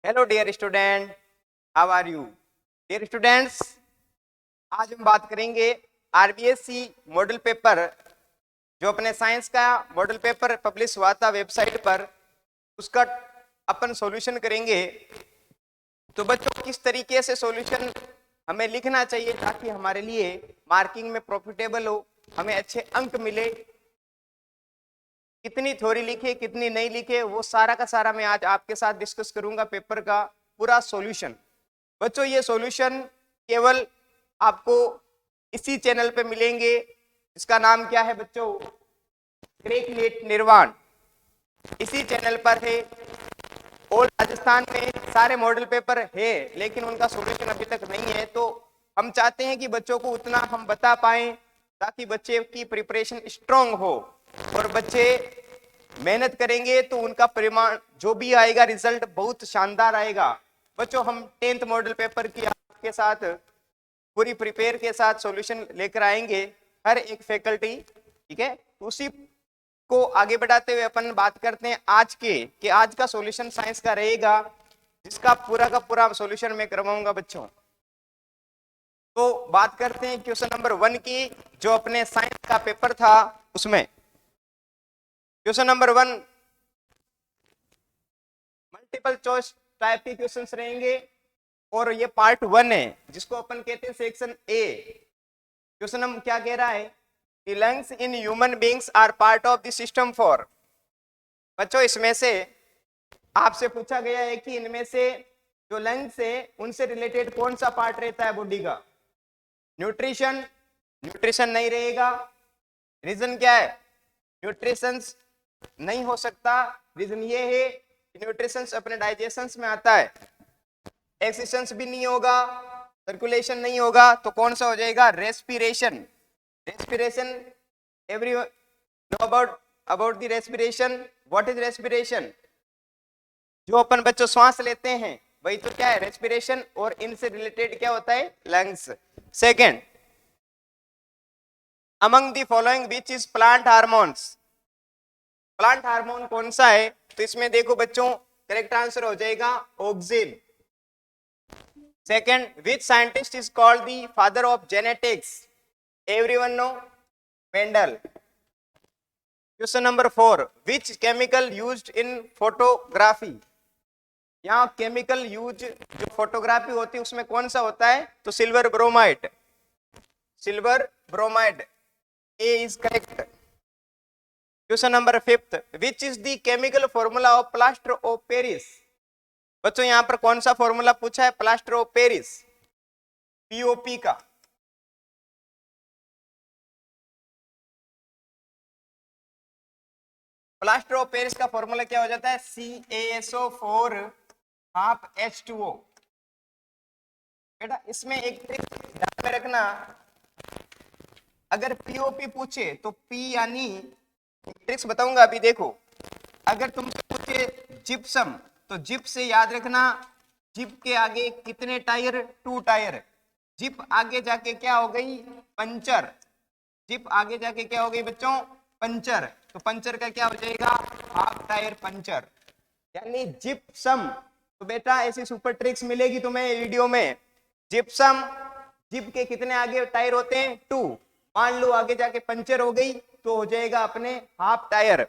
Hello dear student, how are you? Dear students, आज हम बात करेंगे आरबीएससी मॉडल पेपर, जो अपने साइंस का मॉडल पेपर पब्लिश हुआ था वेबसाइट पर, उसका अपन सॉल्यूशन करेंगे। तो बच्चों, किस तरीके से सॉल्यूशन हमें लिखना चाहिए ताकि हमारे लिए मार्किंग में प्रॉफिटेबल हो, हमें अच्छे अंक मिले, कितनी थ्योरी लिखे कितनी नहीं लिखे, वो सारा का सारा मैं आज आपके साथ डिस्कस करूंगा। पेपर का पूरा सॉल्यूशन। बच्चों, ये सॉल्यूशन केवल आपको इसी चैनल पे मिलेंगे। इसका नाम क्या है बच्चों? क्रैक नेट निर्वाण। इसी चैनल पर है। और राजस्थान में सारे मॉडल पेपर है, लेकिन उनका सॉल्यूशन अभी तक नहीं है। तो हम चाहते हैं कि बच्चों को उतना हम बता पाएं ताकि बच्चे की प्रिपरेशन स्ट्रांग हो, और बच्चे मेहनत करेंगे तो उनका परिणाम जो भी आएगा, रिजल्ट बहुत शानदार आएगा। बच्चों, हम 10th मॉडल पेपर की आपके साथ पूरी प्रिपेयर के साथ सॉल्यूशन लेकर आएंगे, हर एक फैकल्टी। ठीक है, उसी को आगे बढ़ाते हुए अपन बात करते हैं आज का सॉल्यूशन साइंस का रहेगा, जिसका पूरा का पूरा सॉल्यूशन मैं करवाऊंगा बच्चों। तो बात करते हैं क्वेश्चन नंबर 1 की, जो अपने साइंस का पेपर था उसमें। Question number 1 multiple choice type के क्वेश्चंस रहेंगे, और ये पार्ट 1 है, जिसको अपन कहते हैं सेक्शन ए। क्वेश्चन नंबर क्या कह रहा है कि lungs in human beings are part of the system for. बच्चों, इसमें से आपसे पूछा गया है कि इनमें से जो लंग्स है उनसे रिलेटेड कौन सा पार्ट रहता है बॉडी का? न्यूट्रिशन? न्यूट्रिशन नहीं रहेगा। रीजन क्या है? न्यूट्रिशन नहीं हो सकता। रीजन ये है कि न्यूट्रिशन अपने डाइजेशन में आता है। एक्सिस्टेंस भी नहीं होगा, सर्कुलेशन नहीं होगा, तो कौन सा हो जाएगा? Respiration. Respiration, every no about the respiration. What is respiration? जो अपन बच्चों श्वास लेते हैं वही तो क्या है? रेस्पिरेशन। और इनसे रिलेटेड क्या होता है? Lungs. Second, among the following which is plant hormones. Plant hormone कौन सा है? तो इसमें देखो बच्चों, करेक्ट आंसर हो जाएगा auxin. Second, which scientist is called the father of genetics? Everyone know, Mendel. Question number 4, which chemical used in photography? यहाँ केमिकल यूज जो फोटोग्राफी होती है उसमें कौन सा होता है? तो silver bromide. Silver bromide, A is correct. Question number 5, which is the chemical formula of plaster of Paris? बच्चों, यहां पर कौन सा फॉर्मूला पूछा है? प्लास्टर ऑफ पेरिस, पीओपी का। प्लास्टर ऑफ पेरिस का फॉर्मूला क्या हो जाता है? CaSO4 half H2O। बेटा, इसमें एक ट्रिक ध्यान में रखना, अगर पीओपी पूछे तो पी यानी, ट्रिक्स बताऊंगा अभी। देखो, अगर तुमसे पूछे जिप्सम, तो जिप से याद रखना, जिप के आगे कितने टायर? 2 टायर। जिप आगे जाके क्या हो गई? पंचर। जिप आगे जाके क्या हो गई बच्चों? पंचर। तो पंचर का क्या हो जाएगा? हाफ टायर पंचर, यानी जिप्सम। तो बेटा, ऐसी सुपर ट्रिक्स मिलेगी तुम्हें वीडियो में। जिप्सम, जिप के कितने आगे टायर होते हैं? 2। मान लो आगे जाके पंचर हो गई तो हो जाएगा अपने हाफ टायर।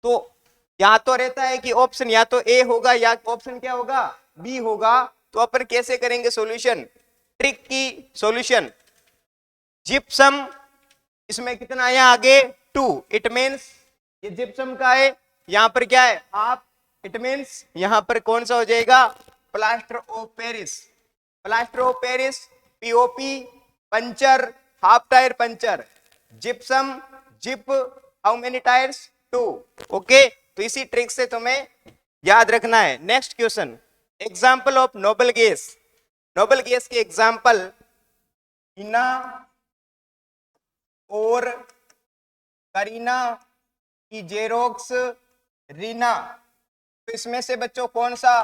तो यहाँ तो रहता है कि ऑप्शन या तो ए होगा या ऑप्शन क्या होगा? बी होगा। तो अपन कैसे करेंगे सॉल्यूशन? ट्रिक की सॉल्यूशन। जिप्सम, इसमें कितना आया आगे? 2। इट मीन्स ये जिप्सम का है, यहाँ पर क्या है? हाफ। इट मीन्स यहाँ पर कौन सा हो जाएगा? Plaster of Paris. Plaster of Paris, POP, puncture, half tyre puncture. Gypsum, zip, how many tyres? 2। Okay, तो इसी ट्रिक से तुम्हें याद रखना है। Next question, example of noble gas. Noble gas के एग्जाम्पल हिना और करीना की जेरोक्स, रीना। तो इसमें से बच्चों कौन सा?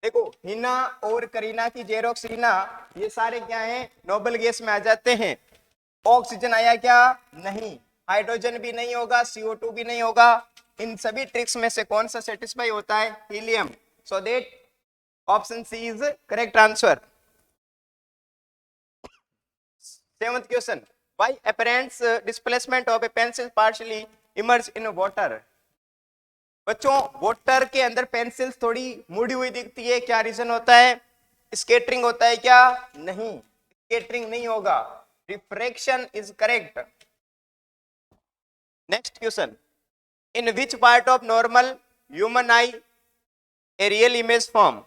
देखो, हिना और करीना की जेरोक्स, रीना, ये सारे क्या हैं? नोबल गैस में आ जाते हैं। ऑक्सीजन आया क्या? नहीं। हाइड्रोजन भी नहीं होगा, CO2 भी नहीं होगा। इन सभी ट्रिक्स में से कौन सा सेटिस्फाई होता है? Helium. So that option C is correct answer. Seventh question, why apparent displacement of a pencil partially emerge in water. बच्चों वाटर के अंदर पेंसिल्स थोड़ी मुड़ी हुई दिखती है, क्या रीजन होता है? स्केटरिंग होता है क्या? नहीं, स्केटरिंग नहीं होगा, refraction is correct. Next question, in which part of normal human I a real image form.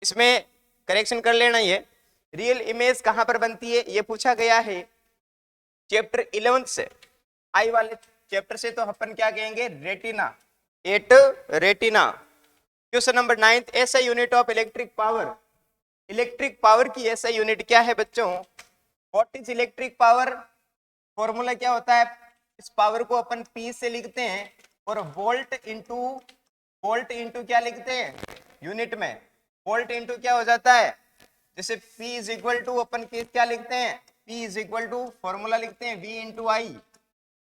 इसमें करेक्शन कर लेना, ये रियल इमेज कहां पर बनती है ये पूछा गया है चैप्टर 11 से। आई वाले चैप्टर से तो अपन क्या कहेंगे? Retina, at retina. Question number 9, ऐसा unit of electric power. Electric power की ऐसा यूनिट क्या है बच्चों? What is electric power? Formula क्या होता है? इस पावर को अपन पी से लिखते हैं और वोल्ट इंटू क्या लिखते हैं यूनिट में? वोल्ट इंटू क्या हो जाता है? जैसे P इज इक्वल टू अपन क्या लिखते हैं? P is equal to formula लिखते हैं V इंटू आई,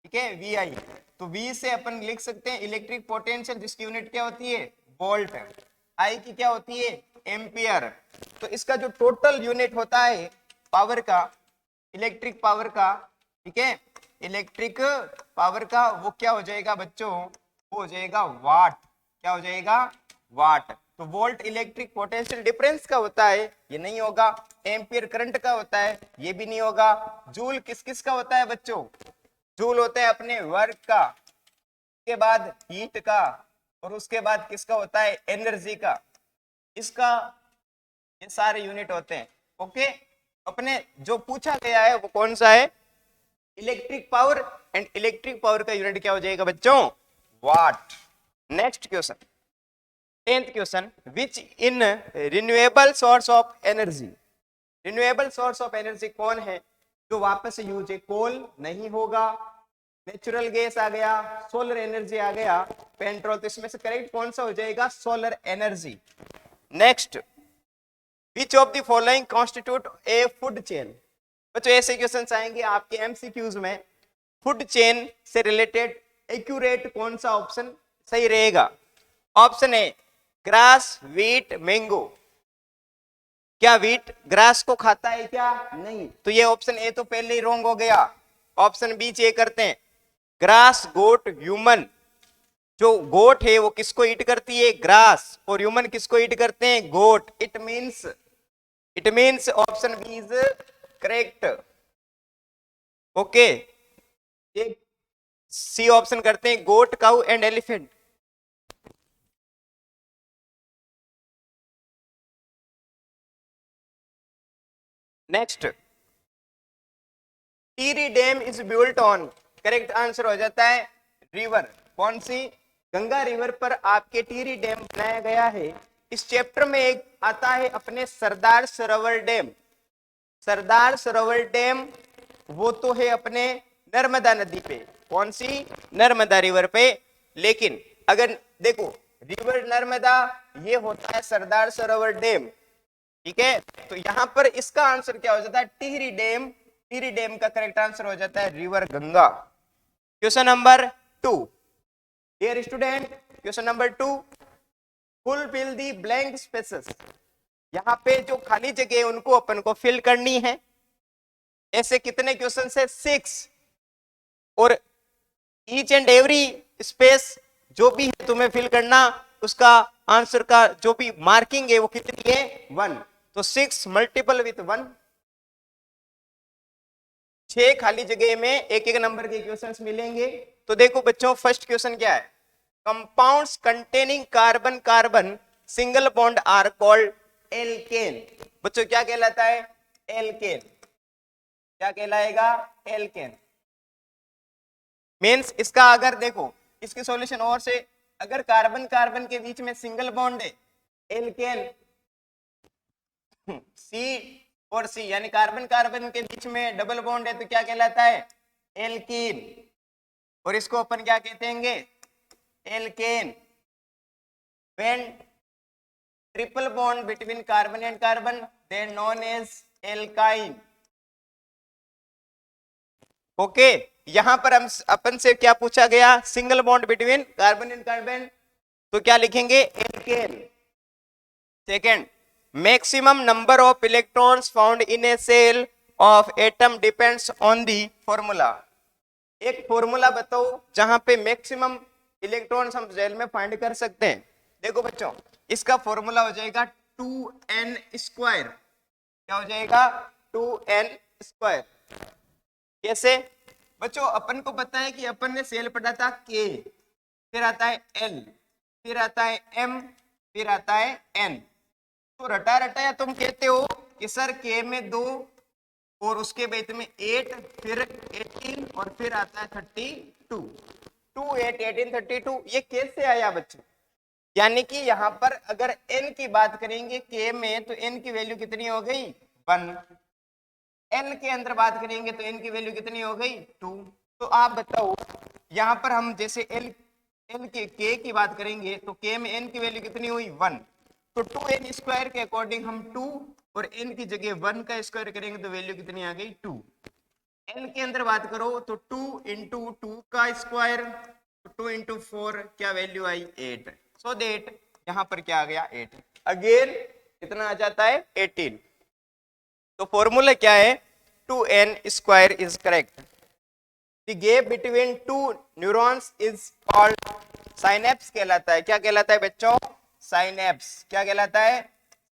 ठीक है, वी आई। तो V से अपन लिख सकते हैं इलेक्ट्रिक पोटेंशियल, जिसकी यूनिट क्या होती है? वोल्ट। आई की क्या होती है? एम्पियर। तो इसका जो टोटल यूनिट होता है पावर का, इलेक्ट्रिक पावर का, ठीक है, इलेक्ट्रिक पावर का, वो क्या हो जाएगा बच्चों? वो हो जाएगा वाट। क्या हो जाएगा? वाट। तो वोल्ट इलेक्ट्रिक पोटेंशियल डिफरेंस का होता है, ये नहीं होगा। एम्पियर करंट का होता है, ये भी नहीं होगा। जूल किस किस का होता है बच्चों? जूल होता है अपने वर्क का, उसके बाद हीट का, और उसके बाद किसका होता है? एनर्जी का। इसका ये सारे यूनिट होते हैं। ओके, अपने जो पूछा गया है वो कौन सा है? Electric power, and electric power का यूनिट क्या हो जाएगा बच्चों? Watt. Next question, 10th question, which in renewable source of energy. Renewable source of energy कौन है जो वापस से यूज है? कोल नहीं होगा, नेचुरल गैस आ गया, सोलर एनर्जी आ गया, पेट्रोल। तो इसमें से करेक्ट कौन सा हो जाएगा? Solar energy. Next, which of the following constitute A food chain. बच्चों ऐसे क्वेश्चन आएंगे आपके एमसीक्यूज में। फूड चेन से रिलेटेड एक्यूरेट कौन सा ऑप्शन सही रहेगा? Option A grass, wheat, mango. क्या व्हीट ग्रास को खाता है क्या? नहीं, तो ये ऑप्शन ए तो पहले ही रॉन्ग हो गया। ऑप्शन बी चेक करते हैं, ग्रास, गोट, ह्यूमन। जो गोट है वो किसको ईट करती है? ग्रास। और ह्यूमन किसको ईट करते हैं? Goat. It means option B is correct. Okay, C option करते हैं, goat, cow and elephant. Next, Tehri dam is built on. Correct answer हो जाता है रिवर। कौन सी? गंगा रिवर पर आपके टीरी डैम बनाया गया है। इस चैप्टर में एक आता है अपने सरदार सरोवर डैम। सरदार सरोवर डैम वो तो है अपने नर्मदा नदी पे। कौन सी? नर्मदा रिवर पे। लेकिन अगर देखो, रिवर नर्मदा ये होता है सरदार सरोवर डैम, ठीक है। तो यहां पर इसका आंसर क्या हो जाता है? टिहरी डैम। टिहरी डैम का करेक्ट आंसर हो जाता है river Ganga. Question number 2, dear student, question number 2, fulfil the blank spaces. यहाँ पे जो खाली जगह है उनको अपन को फिल करनी है। ऐसे कितने क्वेश्चन है? 6। और ईच एंड एवरी स्पेस जो भी है तुम्हें फिल करना, उसका आंसर का जो भी मार्किंग है वो कितनी है? 1। तो 6 मल्टीपल विथ 1, 6 खाली जगह में एक एक नंबर के क्वेश्चंस मिलेंगे। तो देखो बच्चों, फर्स्ट क्वेश्चन क्या है? Compounds containing carbon carbon single bond are called alkane. बच्चों क्या कहलाता है? एल्केन। क्या कहलाएगा? एल्केन। मीन्स इसका अगर देखो इसके सॉल्यूशन और से, अगर कार्बन कार्बन के बीच में सिंगल बॉन्ड है एल्केन, सी और सी यानी कार्बन कार्बन के बीच में डबल बॉन्ड है तो क्या कहलाता है? एल्कीन। और इसको अपन क्या कहते हैं? Alkane. When triple bond between carbon and carbon then known as alkyne. Okay, यहां पर हम अपन से क्या पूछा गया? Single bond between carbon and carbon, तो क्या लिखेंगे? Alkane. Second, maximum number of electrons found in a shell of atom depends on the formula. एक फॉर्मूला बताओ जहां पे मैक्सिमम इलेक्ट्रॉन्स हम सेल में फाइंड कर सकते हैं। देखो बच्चों, इसका फॉर्मूला हो जाएगा 2n स्क्वायर। क्या हो जाएगा? 2n square. कैसे बच्चों? अपन को पता है कि अपन ने सेल पढ़ा था k, फिर आता है l, फिर आता है m, फिर आता है n। तो रटा रटाया तुम कहते हो कि सर k में 2 और उसके बाद में 8, फिर 18 और फिर आता है 32। 2 8 18 32 ये कैसे आया बच्चों? यानी कि यहाँ पर अगर n की बात करेंगे k में तो n की वैल्यू कितनी हो गई? 1। n के अंदर बात करेंगे तो n की वैल्यू कितनी हो गई? 2। तो आप बताओ यहाँ पर हम जैसे l के k की बात करेंगे तो k में n की वैल्यू कितनी हुई? 1। तो 2n स्क्वायर के अकॉर्डिंग हम 2 और n की जगह 1 का स्क्वायर करेंगे तो वैल्यू कितनी आ गई? 2। n के अंदर बात करो तो 2 इंटू 2 का स्क्वायर, 2 इंटू 4 क्या वैल्यू आई? 8। सो देट यहाँ पर क्या आ गया? 8। अगेन कितना आ जाता है? 18। तो फॉर्मूला क्या है? 2n square is correct. The gap between two neurons is called synapse कहलाता है। क्या कहलाता है बच्चों? साइनेप्स। क्या कहलाता है?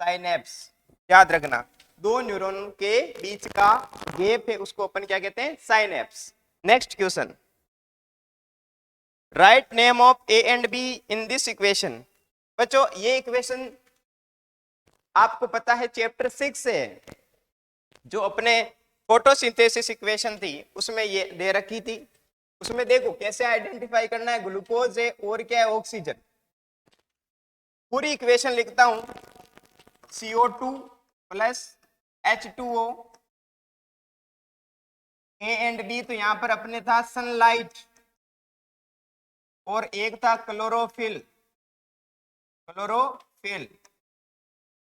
साइनेप्स। याद रखना, दो न्यूरॉन के बीच का गैप है उसको अपन क्या कहते हैं? Synapse. Next question, write name of A and be in this equation. बच्चों ये इक्वेशन आपको पता है चैप्टर 6 से है, जो अपने फोटोसिंथेसिस इक्वेशन थी उसमें ये दे रखी थी। उसमें देखो कैसे आइडेंटिफाई करना है, ग्लूकोज है और क्या है? ऑक्सीजन। पूरी इक्वेशन लिखता हूं, CO2 plus H2O, A and B तो यहां पर अपने था सनलाइट और एक था क्लोरोफिल, क्लोरोफिल।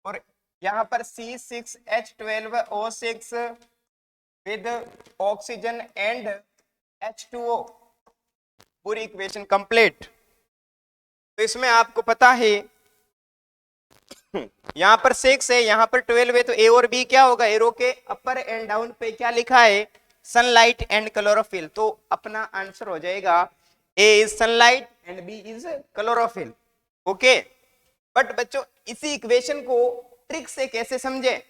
और यहां पर C6H12O6 with oxygen and H2O। पूरी इक्वेशन कंप्लीट। तो इसमें आपको पता है यहां पर 6 है, यहां पर 12 है, तो ए और बी क्या होगा? एरो के अपर एंड डाउन पे क्या लिखा है? Sunlight and chlorophyll. तो अपना आंसर हो जाएगा A is sunlight and B is chlorophyll. Okay. But बच्चों इसी इक्वेशन को ट्रिक से कैसे समझे,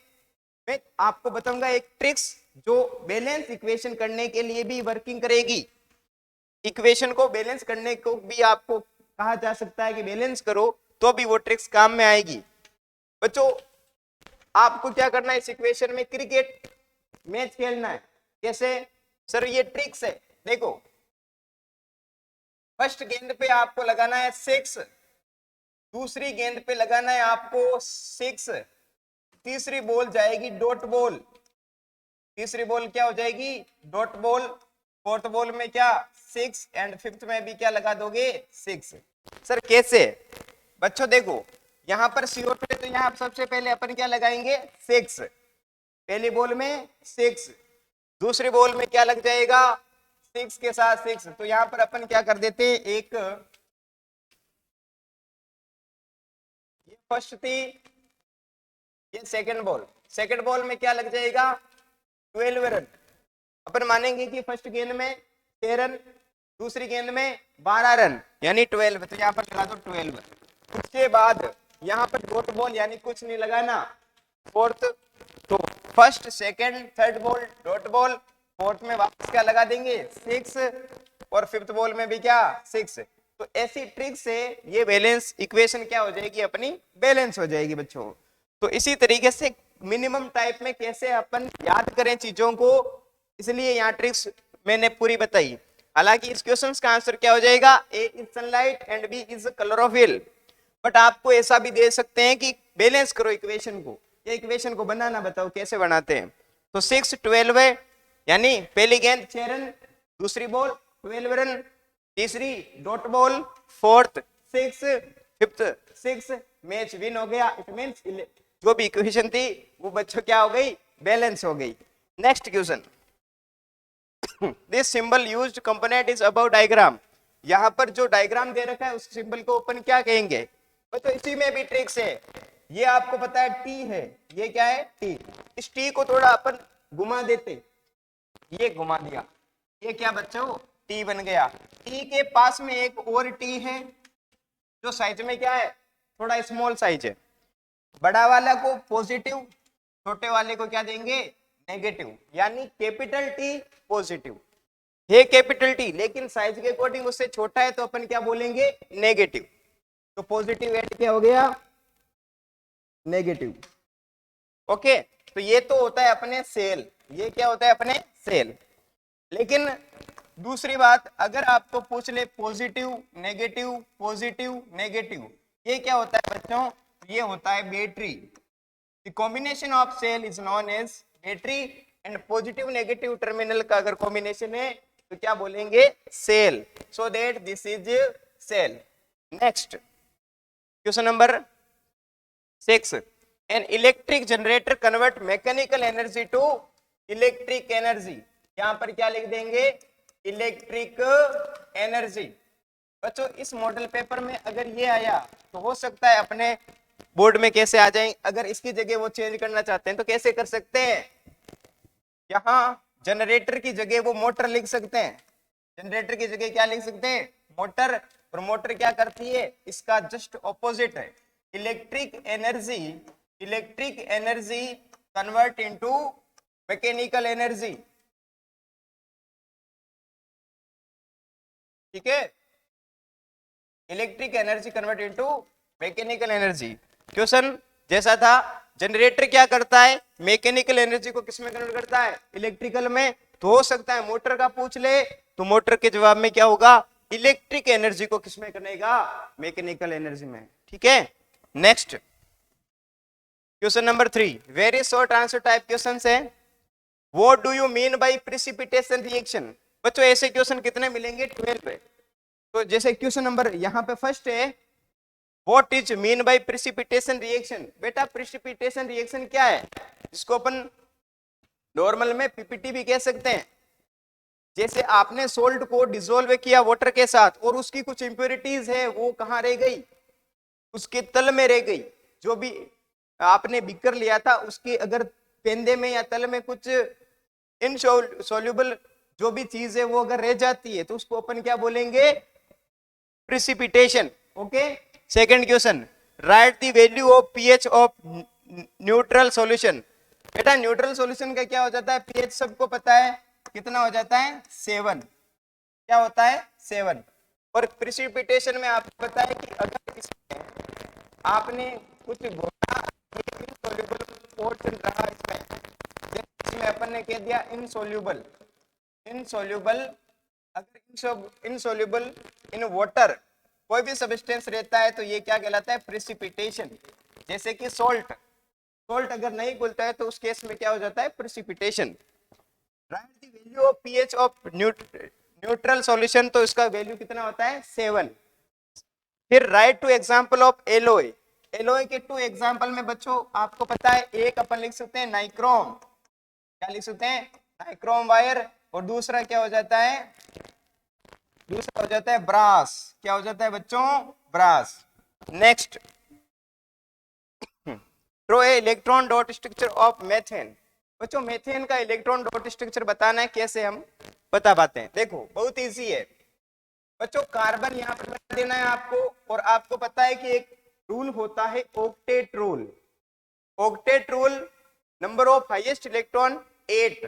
मैं आपको बताऊंगा एक ट्रिक्स जो बैलेंस इक्वेशन करने के लिए भी वर्किंग करेगी। इक्वेशन को बैलेंस करने को भी आपको कहा जा सकता है कि बैलेंस करो, तो भी वो ट्रिक्स काम में आएगी। बच्चों आपको क्या करना है? इस इक्वेशन में क्रिकेट मैच खेलना है। कैसे? सर ये ट्रिक्स है। देखो फर्स्ट गेंद पे आपको लगाना है 6, दूसरी गेंद पे लगाना है आपको 6, तीसरी बॉल जाएगी डॉट बॉल, तीसरी बॉल क्या हो जाएगी? Dot ball. फोर्थ बॉल में क्या? 6 एंड फिफ्थ में भी क्या लगा दोगे? 6। सर कैसे? बच्चों देखो यहाँ पर CO2 है तो यहाँ सबसे पहले अपन क्या लगाएंगे? 6। पहली बॉल में 6, दूसरी बॉल में क्या लग जाएगा? 6 के साथ 6। तो यहाँ पर अपन क्या कर देते हैं, एक ये फर्स्ट थी, ये सेकंड बॉल, सेकंड बॉल में क्या लग जाएगा? 12 रन। अपन मानेंगे कि फर्स्ट गेंद में 6 रन, दूसरी गेंद में 12 रन, यानी 12। तो यहाँ पर लगा दो 12। उसके बाद यहाँ पर डॉट बॉल यानी कुछ नहीं लगाना, फोर्थ। तो first second third ball dot ball, fourth में वापस क्या लगा देंगे? 6 और फिफ्थ बॉल में भी क्या? 6। तो ऐसी ट्रिक से ये बैलेंस इक्वेशन क्या हो जाएगी? अपनी बैलेंस हो जाएगी बच्चों। तो इसी तरीके से मिनिमम टाइप में कैसे अपन याद करें चीजों को, इसलिए यहाँ ट्रिक्स मैंने पूरी बताई। हालांकि इस क्वेश्चन का आंसर क्या हो जाएगा? A is sunlight and B is chlorophyll. But आपको ऐसा भी दे सकते हैं कि बैलेंस करो इक्वेशन को, ये इक्वेशन को बनाना बताओ कैसे बनाते हैं। तो 6 12 है, यानी पहली गेंद 6 रन, दूसरी बॉल 12 रन, तीसरी dot ball, fourth 6, fifth 6, match win हो गया। इट मींस जो भी इक्वेशन थी वो बच्चों क्या हो गई? बैलेंस हो गई। Next question, this symbol used component is above diagram. यहाँ पर जो डायग्राम दे रखा है उस सिंबल को अपन क्या कहेंगे? तो इसी में भी ट्रिक्स है। ये आपको पता है टी है, ये क्या है टी। इस टी को थोड़ा अपन घुमा देते, ये घुमा दिया, ये क्या बच्चों टी बन गया। टी के पास में एक और टी है जो साइज में क्या है थोड़ा स्मॉल साइज है। बड़ा वाला को पॉजिटिव, छोटे वाले को क्या देंगे नेगेटिव, यानी कैपिटल टी पॉजिटिव है कैपिटल टी, लेकिन साइज के अकॉर्डिंग उससे छोटा है तो अपन क्या बोलेंगे नेगेटिव। तो पॉजिटिव एंड क्या हो गया नेगेटिव। ओके, तो ये तो होता है अपने सेल, ये क्या होता है अपने सेल। लेकिन दूसरी बात, अगर आपको पूछ ले पॉजिटिव नेगेटिव, ये क्या होता है बच्चों, ये होता है battery. The combination of cell is known as battery, and positive negative terminal का अगर कॉम्बिनेशन है तो क्या बोलेंगे cell. So that this is cell. Next question number 6, an electric generator convert mechanical energy to electric energy. यहां पर क्या लिख देंगे इलेक्ट्रिक एनर्जी। बच्चों इस मॉडल पेपर में अगर ये आया तो हो सकता है अपने बोर्ड में कैसे आ जाए, अगर इसकी जगह वो चेंज करना चाहते हैं तो कैसे कर सकते हैं, यहाँ जनरेटर की जगह वो मोटर लिख सकते हैं, जनरेटर की जगह क्या लिख सकते हैं मोटर, और मोटर क्या करती है इसका जस्ट ऑपोजिट है, electric energy convert into mechanical energy. ठीक है, electric energy convert into mechanical energy. Question जैसा था, जनरेटर क्या करता है मैकेनिकल एनर्जी को किस में कन्वर्ट करता है इलेक्ट्रिकल में। तो हो सकता है मोटर का पूछ ले तो मोटर के जवाब में क्या होगा इलेक्ट्रिक एनर्जी को किस में करेगा मैकेनिकल एनर्जी में। ठीक है, next question number 3, very short answer type question है। What do you mean by precipitation reaction. बच्चों ऐसे क्वेश्चन कितने मिलेंगे 12 पे। तो जैसे क्वेश्चन नंबर यहाँ पे फर्स्ट है, what is mean by precipitation reaction. बेटा प्रिसिपिटेशन रिएक्शन क्या है, जिसको अपन नॉर्मल में पीपीटी भी कह सकते हैं। जैसे आपने सोल्ट को डिसोल्व किया वाटर के साथ और उसकी कुछ इंप्योरिटीज है वो कहाँ रह गई उसके तल में रह गई। जो भी आपने बिकर लिया था उसके अगर पेंदे में या तल में कुछ इनसोल्यूबल जो भी चीज है वो अगर रह जाती है तो उसको अपन क्या बोलेंगे precipitation. Okay, second question, right the value of pH of neutral solution. बेटा न्यूट्रल सॉल्यूशन का क्या हो जाता है पीएच सबको पता है कितना हो जाता है 7, क्या होता है 7। और प्रिसिपिटेशन में आपको पता है कि अगर इसमें आपने कुछ घोटा इनसोल्यूबल पोर्शन रहा इसमें अपन ने कह दिया इनसोल्यूबल, अगर इनसोल्यूबल इन वाटर कोई भी सब्सटेंस रहता है तो ये क्या कहलाता है प्रिसिपिटेशन। जैसे कि सोल्ट अगर नहीं घुलता है तो उस केस में क्या हो जाता है precipitation. Right the value of pH of neutral solution, तो इसका वैल्यू कितना होता है 7। फिर right two example of alloy. Alloy के 2 एग्जांपल में बच्चों आपको पता है, एक अपन लिख सकते हैं नाइक्रोम, क्या लिख सकते हैं नाइक्रोम वायर, और दूसरा क्या हो जाता है दूसरा हो जाता है ब्रास। क्या हो जाता है बच्चों brass. Next, draw a electron dot structure of methane. बच्चों मेथेन का इलेक्ट्रॉन डॉट स्ट्रक्चर बताना है, कैसे हम बता पाते हैं। देखो बहुत इजी है बच्चों, कार्बन यहाँ पर बता देना है आपको, और आपको पता है कि एक रूल होता है octet rule. Octet rule number of highest electron 8,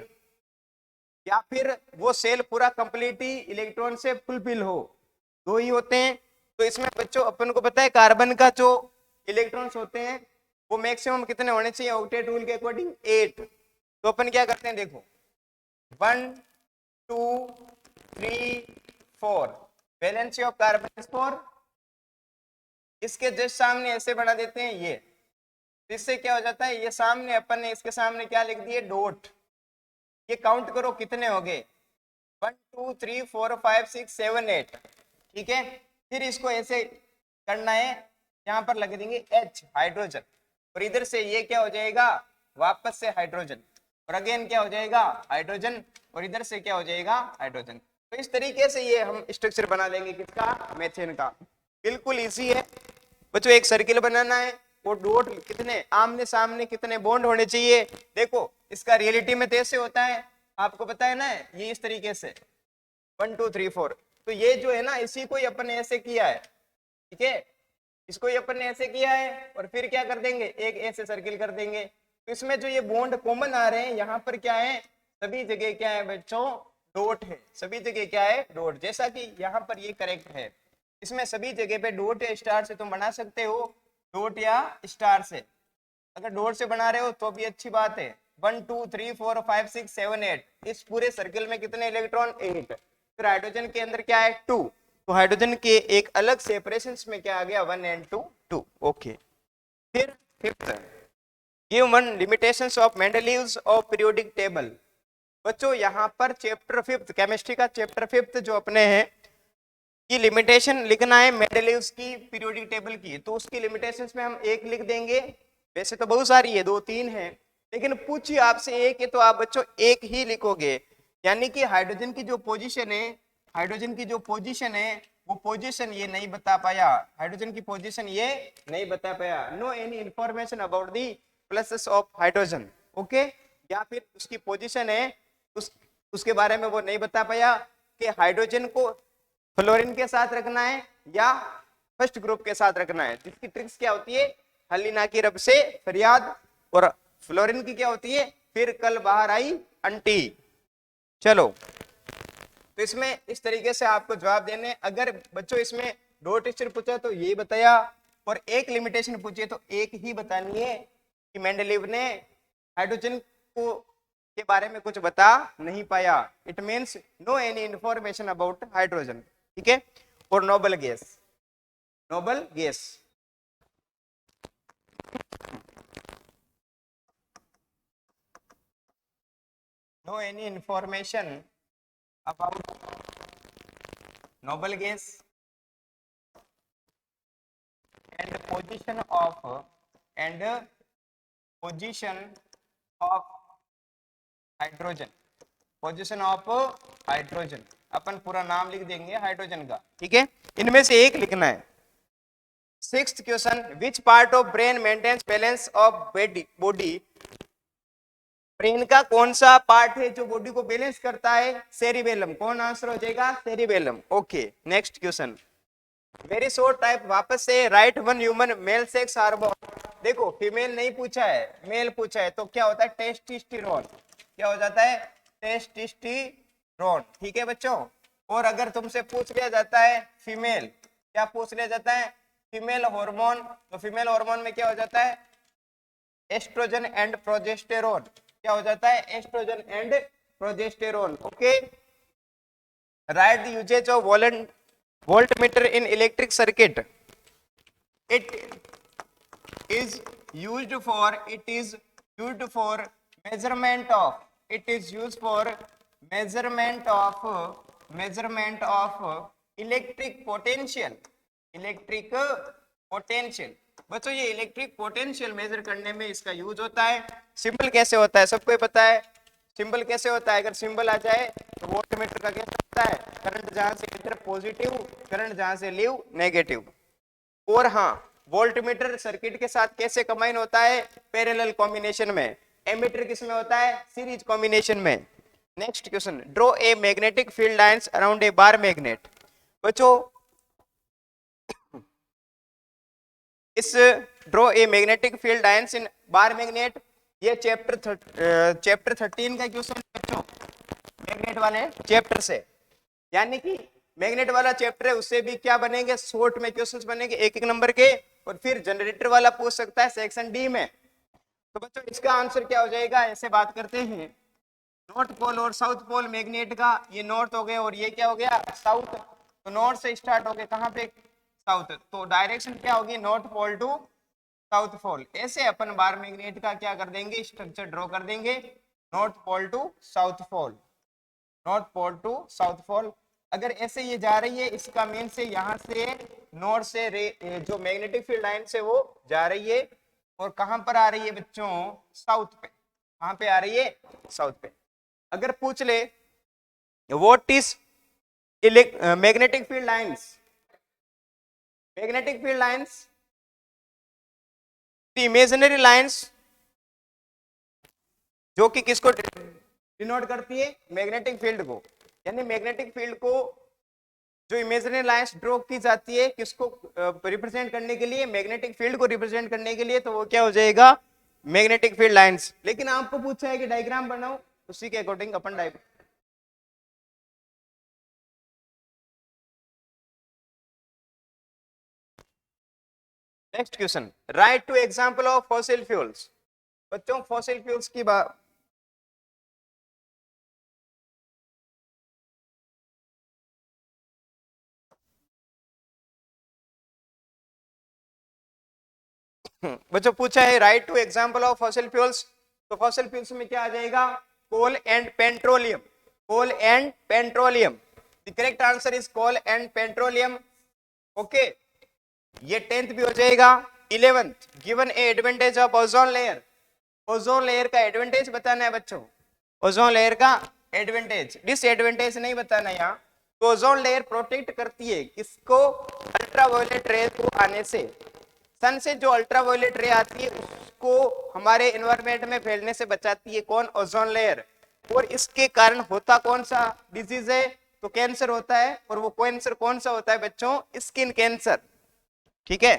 या फिर वो सेल पूरा कंप्लीटली इलेक्ट्रॉन से फुलफिल हो, 2 ही होते हैं। तो इसमें बच्चों अपन को पता है कार्बन का जो इलेक्ट्रॉन्स होते हैं वो मैक्सिमम कितने होने चाहिए ऑक्टेट रूल के अकॉर्डिंग 8। तो अपन क्या करते हैं देखो 1 2 3 4, वैलेंसी ऑफ कार्बन 4, इसके जस्ट सामने ऐसे बढ़ा देते हैं ये, इससे क्या हो जाता है ये सामने अपन ने इसके सामने क्या लिख दिए डॉट। ये काउंट करो कितने हो गए 1 2 3 4 5 6 7 8। ठीक है, फिर इसको ऐसे करना है, यहाँ पर लग देंगे H हाइड्रोजन, और इधर से ये क्या हो जाएगा वापस से हाइड्रोजन, और अगेन क्या हो जाएगा हाइड्रोजन, और इधर से क्या हो जाएगा हाइड्रोजन। तो इस तरीके से ये हम स्ट्रक्चर बना लेंगे किसका मेथेन का। बिल्कुल इजी है बच्चों, एक सर्किल बनाना है, वो डॉट कितने आमने सामने कितने बॉन्ड होने चाहिए। देखो इसका रियलिटी में तो ऐसे होता है, आपको पता है ना, ये इस तरीके से 1 2 3 4, तो ये जो है ना इसी को ही अपन ने ऐसे किया है, ठीक है, इसको ही अपन ने ऐसे किया है और फिर क्या कर देंगे, एक ऐसे सर्किल कर देंगे। तो इसमें जो ये बॉन्ड कॉमन आ रहे हैं यहाँ पर क्या है, सभी जगह क्या है बच्चों, डॉट है, सभी जगह क्या है, डॉट, जैसा कि यहाँ पर ये करेक्ट है, इसमें सभी जगह पे डॉट या स्टार से तुम बना सकते हो, डॉट या स्टार से। अगर डॉट से बना रहे हो तो भी अच्छी बात है। 1 2 3 4 5 6 7 8, इस पूरे सर्किल में कितने इलेक्ट्रॉन, 8। फिर हाइड्रोजन के अंदर क्या है, 2, तो हाइड्रोजन के एक अलग सेपरेशन में क्या आ गया, 1 and 2 2। ओके, फिर fifth, give one limitations of Mendeleev's of periodic table. बच्चों यहाँ पर चैप्टर 5 केमिस्ट्री का चैप्टर 5 जो अपने हैं की लिमिटेशन लिखना है मेंडलीव्स की पीरियोडिक टेबल की, तो उसकी लिमिटेशंस में हम एक लिख देंगे। वैसे तो बहुत सारी है, 2 3 है, लेकिन पूछिए आपसे एक है तो आप बच्चों एक ही लिखोगे। यानी कि हाइड्रोजन की जो पोजीशन है, हाइड्रोजन की जो पोजीशन है वो पोजीशन ये नहीं बता पाया, हाइड्रोजन की पोजीशन ये नहीं बता पाया। No any information about the places of hydrogen, okay, या फिर उसकी पोजीशन है उसके बारे में वो नहीं बता पाया कि हाइड्रोजन को फ्लोरीन के साथ रखना है या फर्स्ट ग्रुप के साथ रखना है, जिसकी ट्रिक्स क्या होती है, हलीना की रब से फरियाद, और फ्लोरीन की क्या होती है, फिर कल बाहर आई अंटी। चलो, तो इसमें इस तरीके से आपको जवाब देने, अगर बच्चों इसमें दो टेक्सचर पूछा तो यही बताया, और एक लिमिटेशन पूछे तो एक ही बतानी है कि मेंडलीव ने हाइड्रोजन को के बारे में कुछ बता नहीं पाया। It means no any information about hydrogen, ठीक है। और noble gas, noble gas, no any information about noble gas and position of hydrogen, position of hydrogen, अपन पूरा नाम लिख देंगे हाइड्रोजन का, ठीक है, इनमें से एक लिखना है। Sixth question, which part of brain maintains balance of body, brain का कौन सा पार्ट है जो बॉडी को बैलेंस करता है, सेरिबेलम, कौन आंसर हो जाएगा, cerebellum. Okay, next question, very short type, वापस से right one human male sex hormone. देखो फीमेल नहीं पूछा है, मेल पूछा है, तो क्या होता है, टेस्टोस्टेरोन, क्या हो जाता है, टेस्टोस्टेरोन, ठीक है बच्चों। और अगर तुमसे पूछ लिया जाता है फीमेल, क्या पूछ लिया जाता है, फीमेल हार्मोन, तो फीमेल हार्मोन में क्या हो जाता है, एस्ट्रोजन एंड प्रोजेस्टेरोन, क्या हो जाता है, estrogen and progesterone. Okay, write the usages of voltmeter in electric circuit. It is used for measurement of, it is used for measurement of electric potential, electric potential। बच्चों ये electric potential major करने में इसका use होता है। Symbol कैसे होता है सबको पता है, सिंबल कैसे होता है, अगर सिंबल आ जाए तो वोल्टमीटर का कैसे होता है, करंट जहां से एंटर पॉजिटिव, करंट जहां से लीव नेगेटिव। और हाँ, वोल्टमीटर सर्किट के साथ कैसे कंबाइन होता है, पैरेलल कॉम्बिनेशन में। एमीटर किसमें होता है, सीरीज कॉम्बिनेशन में। Next question, draw a magnetic field lines around a bar magnet. बच्चों इस draw a magnetic field lines in bar magnet, ये चैप्टर 13 का क्वेश्चन बच्चों, मैग्नेट वाले चैप्टर से, यानी कि मैग्नेट वाला चैप्टर है उससे भी क्या बनेंगे, शॉर्ट में क्वेश्चंस बनेंगे एक एक नंबर के, और फिर जनरेटर वाला पूछ सकता है सेक्शन डी में। तो बच्चों इसका आंसर क्या हो जाएगा, ऐसे बात करते हैं, नॉर्थ पोल और साउथ पोल मैग्नेट का, ये नॉर्थ हो गया और ये क्या हो गया, साउथ। तो नॉर्थ से स्टार्ट हो गए कहाँ पे, साउथ, तो डायरेक्शन क्या होगी, north pole to south pole. ऐसे अपन बार मैग्नेट का क्या कर देंगे, स्ट्रक्चर ड्रॉ कर देंगे, north pole to south pole, north pole to south pole. अगर ऐसे ये जा रही है, इसका मीन से यहाँ से नॉर्थ से जो मैग्नेटिक फील्ड लाइन से वो जा रही है, और कहाँ पर आ रही है बच्चों, साउथ पे, कहाँ पे आ रही है, साउथ पे। अगर पूछ ले what is magnetic field lines, magnetic field lines imaginary lines जो कि किसको डिनोट करती है, मैग्नेटिक फील्ड को, यानी मैग्नेटिक फील्ड को जो इमेजिनरी लाइंस ड्रॉ की जाती है किसको रिप्रेजेंट करने के लिए, मैग्नेटिक फील्ड को रिप्रेजेंट करने के लिए, तो वो क्या हो जाएगा, मैग्नेटिक फील्ड लाइंस। लेकिन आपको पूछा है कि डायग्राम बनाओ, उसी के अकॉर्डिंग अपन diagram. Next question, write two example of fossil fuels. बच्चों फॉसिल फ्यूल्स की बात, बच्चों पूछा है write two example of fossil fuels, तो फॉसिल फ्यूल्स में क्या आ जाएगा, coal and petroleum, coal and petroleum. The correct answer is coal and petroleum. Okay, ये 10th भी हो जाएगा। 11th, given a advantage of ozone layer. Ozone layer का एडवांटेज बताना है बच्चों, ओजोन लेयर का एडवांटेज, डिसएडवांटेज नहीं बताना यहाँ। तो ओजोन लेयर प्रोटेक्ट करती है किसको, अल्ट्रावायलेट रे को आने से, सन से जो अल्ट्रावायलेट रे आती है उसको हमारे एनवायरनमेंट में फैलने से बचाती है, कौन, ओजोन लेयर। और इसके कारण होता कौन सा डिजीज है, तो कैंसर होता है। और वो कैंसर कौन सा होता है बच्चों, स्किन कैंसर। ठीक है।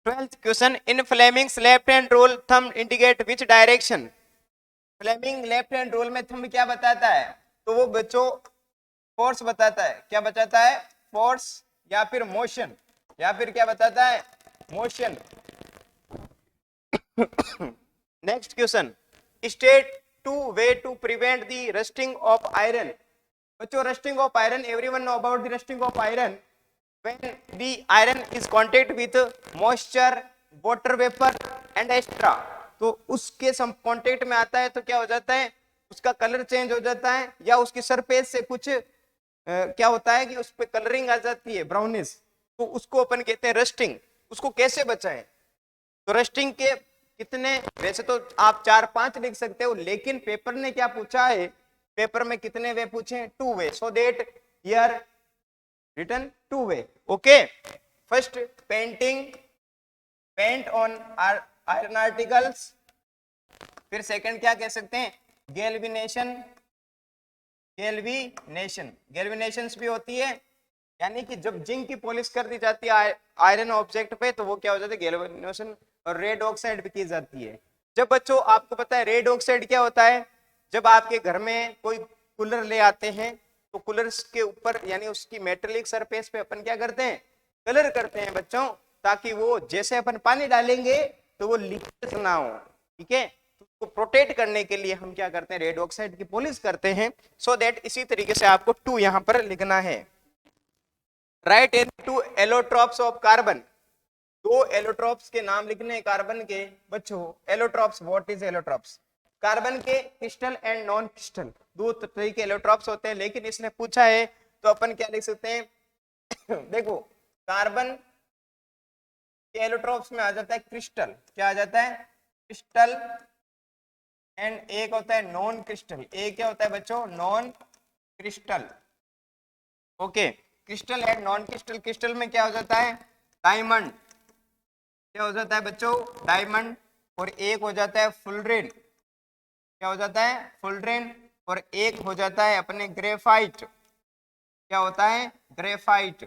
12th question, in Fleming's left hand rule thumb indicate which direction. Fleming left hand rule में थंब क्या बताता है, तो वो बच्चों फोर्स बताता है। क्या बताता है, फोर्स या फिर मोशन, या फिर क्या बताता है, motion. Next question, state two way to prevent the rusting of iron. बच्चों rusting of iron, everyone know about the rusting of iron. when the iron is contact with moisture, water vapor and extra, तो उसके contact में आता है तो क्या हो जाता है, उसका कलर चेंज हो जाता है, या उसकी सरफेस से कुछ क्या होता है कि उस पर कलरिंग आ जाती है ब्राउनिश, तो उसको अपन कहते हैं रस्टिंग। उसको कैसे बचाएं, तो रस्टिंग के कितने, वैसे तो आप 4-5 लिख सकते हो, लेकिन पेपर ने क्या पूछा है, पेपर में कितने वे पूछे, 2 way, so that here written 2 way. Okay, first painting, paint on iron articles, फिर सेकंड क्या कह सकते हैं, गैल्विनेशन, गैल्विनेशन भी होती है, यानी कि जब जिंक की पॉलिश कर दी जाती है आयरन ऑब्जेक्ट पे तो वो क्या हो जाता है, गैल्विनेशन। और रेड ऑक्साइड भी की जाती है। जब बच्चों आपको पता है रेड ऑक्साइड क्या होता है, जब आपके घर में कोई कूलर ले आते हैं तो कूलर के ऊपर यानी उसकी मेटेलिक सरफेस पे अपन क्या करते हैं, कलर करते हैं बच्चों, ताकि वो जैसे अपन पानी डालेंगे तो वो लीकेज ना हो। ठीक है, उसको प्रोटेक्ट करने के लिए हम क्या करते हैं, रेड ऑक्साइड की पॉलिश करते हैं। सो दैट इसी तरीके से आपको 2 यहां पर लिखना है। Right in 2 allotropes of carbon. 2 allotropes के नाम लिखने कार्बन के बच्चों। Allotropes, what is allotropes, carbon के क्रिस्टल एंड नॉन क्रिस्टल 2 तरह के एलोट्रॉप्स होते हैं, लेकिन इसने पूछा है तो अपन क्या लिख सकते हैं देखो कार्बन के एलोट्रॉप्स में आ जाता है क्रिस्टल, क्या आ जाता है, क्रिस्टल, एंड एक होता है नॉन क्रिस्टल। एक क्या होता है बच्चों, non crystal. Okay, crystal and non crystal. Crystal में क्या हो जाता है, डायमंड, क्या हो जाता है बच्चों, डायमंड। और एक हो जाता है फुलरेन, क्या हो जाता है, फुलरेन। और एक हो जाता है अपने ग्रेफाइट, क्या होता है, graphite,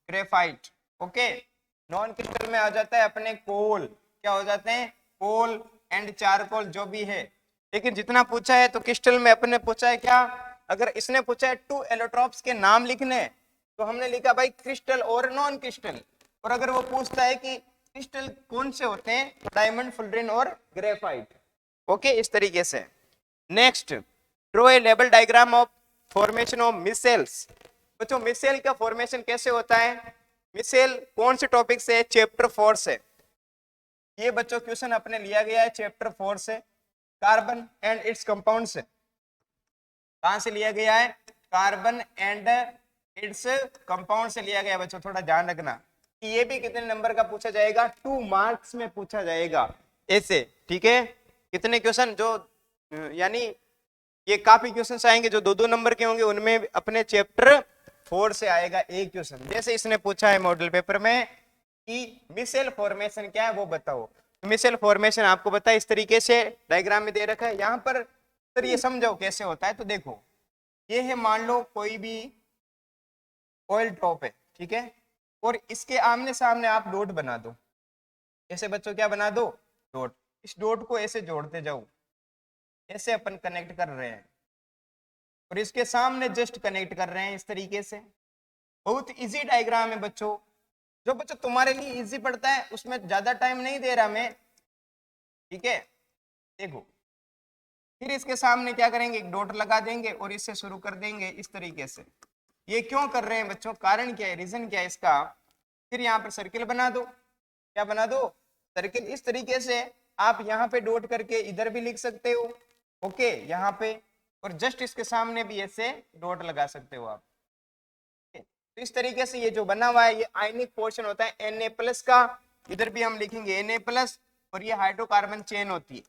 graphite. Okay, non crystal में आ जाता है अपने कोल, क्या हो जाते हैं, कोल एंड चारकोल जो भी है। लेकिन जितना पूछा है तो क्रिस्टल में अपने पूछा है क्या, अगर इसने पूछा है 2 एलोट्रॉप्स के नाम लिखने तो हमने लिखा भाई क्रिस्टल और नॉन क्रिस्टल। और अगर वो पूछता है कि क्रिस्टल कौन से होते हैं, डायमंड, फुलरेन और ग्रेफाइट। ओके, इस तरीके से। Next, draw A level diagram of formation of micelles. बच्चों मिसेल का फॉर्मेशन कैसे होता है, मिसेल कौन से टॉपिक से, चैप्टर 4 से। ये बच्चों क्वेश्चन अपने लिया गया है चैप्टर 4 से, कार्बन एंड इट्स कंपाउंड से। कहां से लिया गया है, कार्बन एंड इट्स कंपाउंड से लिया गया। बच्चों थोड़ा ध्यान रखना कि ये भी कितने नंबर का पूछा जाएगा, 2 मार्क्स में पूछा जाएगा ऐसे। ठीक है, कितने क्वेश्चन जो यानी ये काफी क्वेश्चन आएंगे जो 2-2 नंबर के होंगे, उनमें अपने चैप्टर 4 से आएगा एक क्वेश्चन। जैसे इसने पूछा है मॉडल पेपर में कि मिसेल फॉर्मेशन क्या है वो बताओ। तो मिसेल फॉर्मेशन आपको पता है, इस तरीके से डायग्राम में दे रखा है। यहाँ पर सर ये समझो कैसे होता है। तो देखो ये है, मान लो कोई भी ऑयल ड्रॉप है, ठीक है, और इसके आमने सामने आप डॉट बना दो। ऐसे बच्चों क्या बना दो, डॉट। इस डॉट को ऐसे जोड़ते जाओ, ऐसे अपन कनेक्ट कर रहे हैं, और इसके सामने जस्ट कनेक्ट कर रहे हैं इस तरीके से। बहुत इजी डायग्राम है बच्चों, जो बच्चों तुम्हारे लिए इजी पड़ता है उसमें ज्यादा टाइम नहीं दे रहा मैं, ठीक है। देखो फिर इसके सामने क्या करेंगे, एक डॉट लगा देंगे और इससे शुरू कर देंगे इस तरीके से। ये क्यों कर रहे हैं बच्चों, कारण क्या है, रीजन क्या है इसका। फिर यहाँ पर सर्किल बना दो, क्या बना दो, सर्किल। इस तरीके से आप यहाँ पे डॉट करके इधर भी लिख सकते हो, ओके, यहाँ पे, और जस्ट इसके सामने भी ऐसे डॉट लगा सकते हो आप। तो इस तरीके से ये जो बना हुआ है ये आयनिक पोर्शन होता है Na+ का, इधर भी हम लिखेंगे Na+, और ये हाइड्रोकार्बन चेन होती है।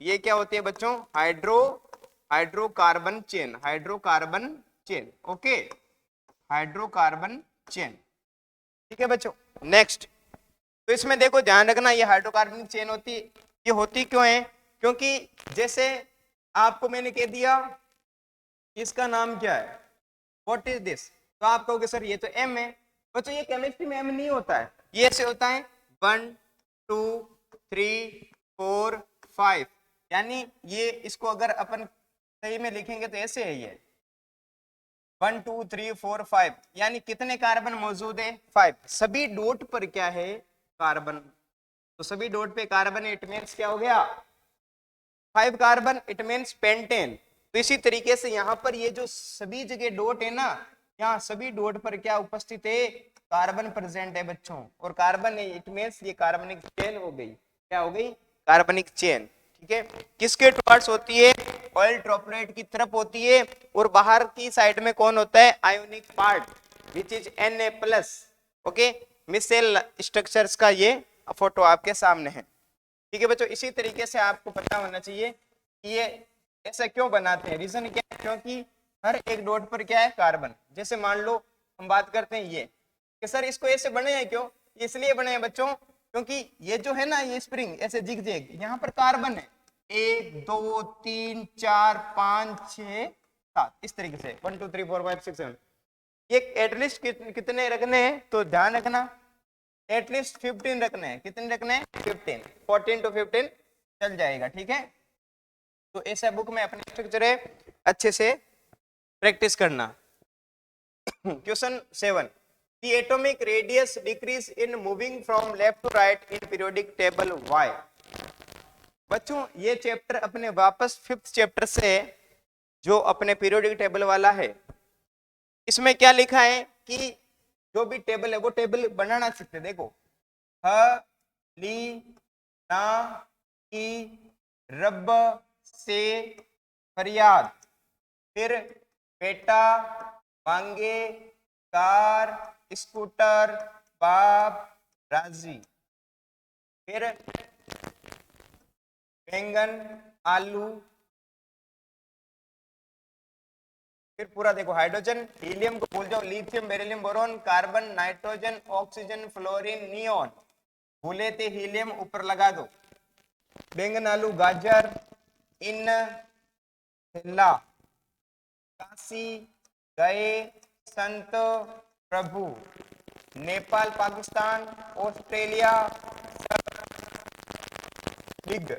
ये क्या होती है बच्चों, hydrocarbon chain, okay, hydrocarbon chain, ठीक है बच्चों। नेक्स्ट, तो इसमें देखो ध्यान रखना, ये हाइड्रोकार्बन चेन होती है। ये होती क्यों है, क्योंकि जैसे आपको मैंने कह दिया इसका नाम क्या है, व्हाट इज दिस, तो आप कहोगे सर ये तो M है। बच्चों ये केमिस्ट्री में M नहीं होता है, ये ऐसे होता है 1 2 3 4 5, यानी ये इसको अगर अपन सही में लिखेंगे तो ऐसे है ये 1 2 3 4 5, यानी कितने कार्बन मौजूद है, 5। सभी डॉट पर क्या है, कार्बन। तो सभी डॉट पे कार्बन है, इट मींस क्या हो गया, 5 कार्बन, इट मींस पेंटेन। तो इसी तरीके से यहाँ पर ये जो सभी जगह डॉट है ना, यहाँ सभी डॉट पर क्या उपस्थित है, कार्बन प्रेजेंट है बच्चों, और कार्बन है, इट मींस ये कार्बनिक चेन हो गई, क्या हो गई, कार्बनिक चेन, ठीक है। किसके टुवर्ड्स होती है, ऑयल ड्रॉपलेट की तरफ होती है, और बाहर की साइड में कौन होता है, ionic part, which is Na+, okay. Micelle structures का ये फोटो आपके सामने है, ठीक है बच्चों। इसी तरीके से आपको पता होना चाहिए कि ये ऐसा क्यों बनाते हैं, रीजन क्या है, क्योंकि हर एक डॉट पर क्या है, कार्बन। जैसे मान लो हम बात करते हैं ये कि सर इसको ऐसे बने हैं क्यों, इसलिए बने हैं बच्चों क्योंकि ये जो है ना, ये स्प्रिंग ऐसे जिग जिग, यहाँ पर कार्बन है 1 2 3 4 5 6 7, इस तरीके से 1 2 3 4 5 6 7। ये एटलीस्ट कितने रखने हैं, तो ध्यान रखना एटलीस्ट 15 रखने हैं। कितने रखने हैं, 15, 14 to 15 चल जाएगा, ठीक है। तो ऐसा बुक में अपने स्ट्रक्चर है, अच्छे से प्रैक्टिस करना। Question 7, the atomic radius decrease in moving from left to right in periodic table y। बच्चों ये चैप्टर अपने वापस 5th चैप्टर से, जो अपने पीरियोडिक टेबल वाला है, इसमें क्या लिखा है कि जो भी टेबल है वो टेबल बनाना सीखते। देखो ह ली ना की रब से फरियाद, फिर बेटा मांगे कार स्कूटर बाप राजी, फिर बैंगन आलू, फिर पूरा देखो हाइड्रोजन, हीलियम को भूल जाओ, lithium beryllium boron carbon nitrogen oxygen fluorine neon, भूले थे हीलियम ऊपर लगा दो, बैंगन आलू गाजर इन हिल्ला, काशी गए संत प्रभु, नेपाल पाकिस्तान ऑस्ट्रेलिया लिग,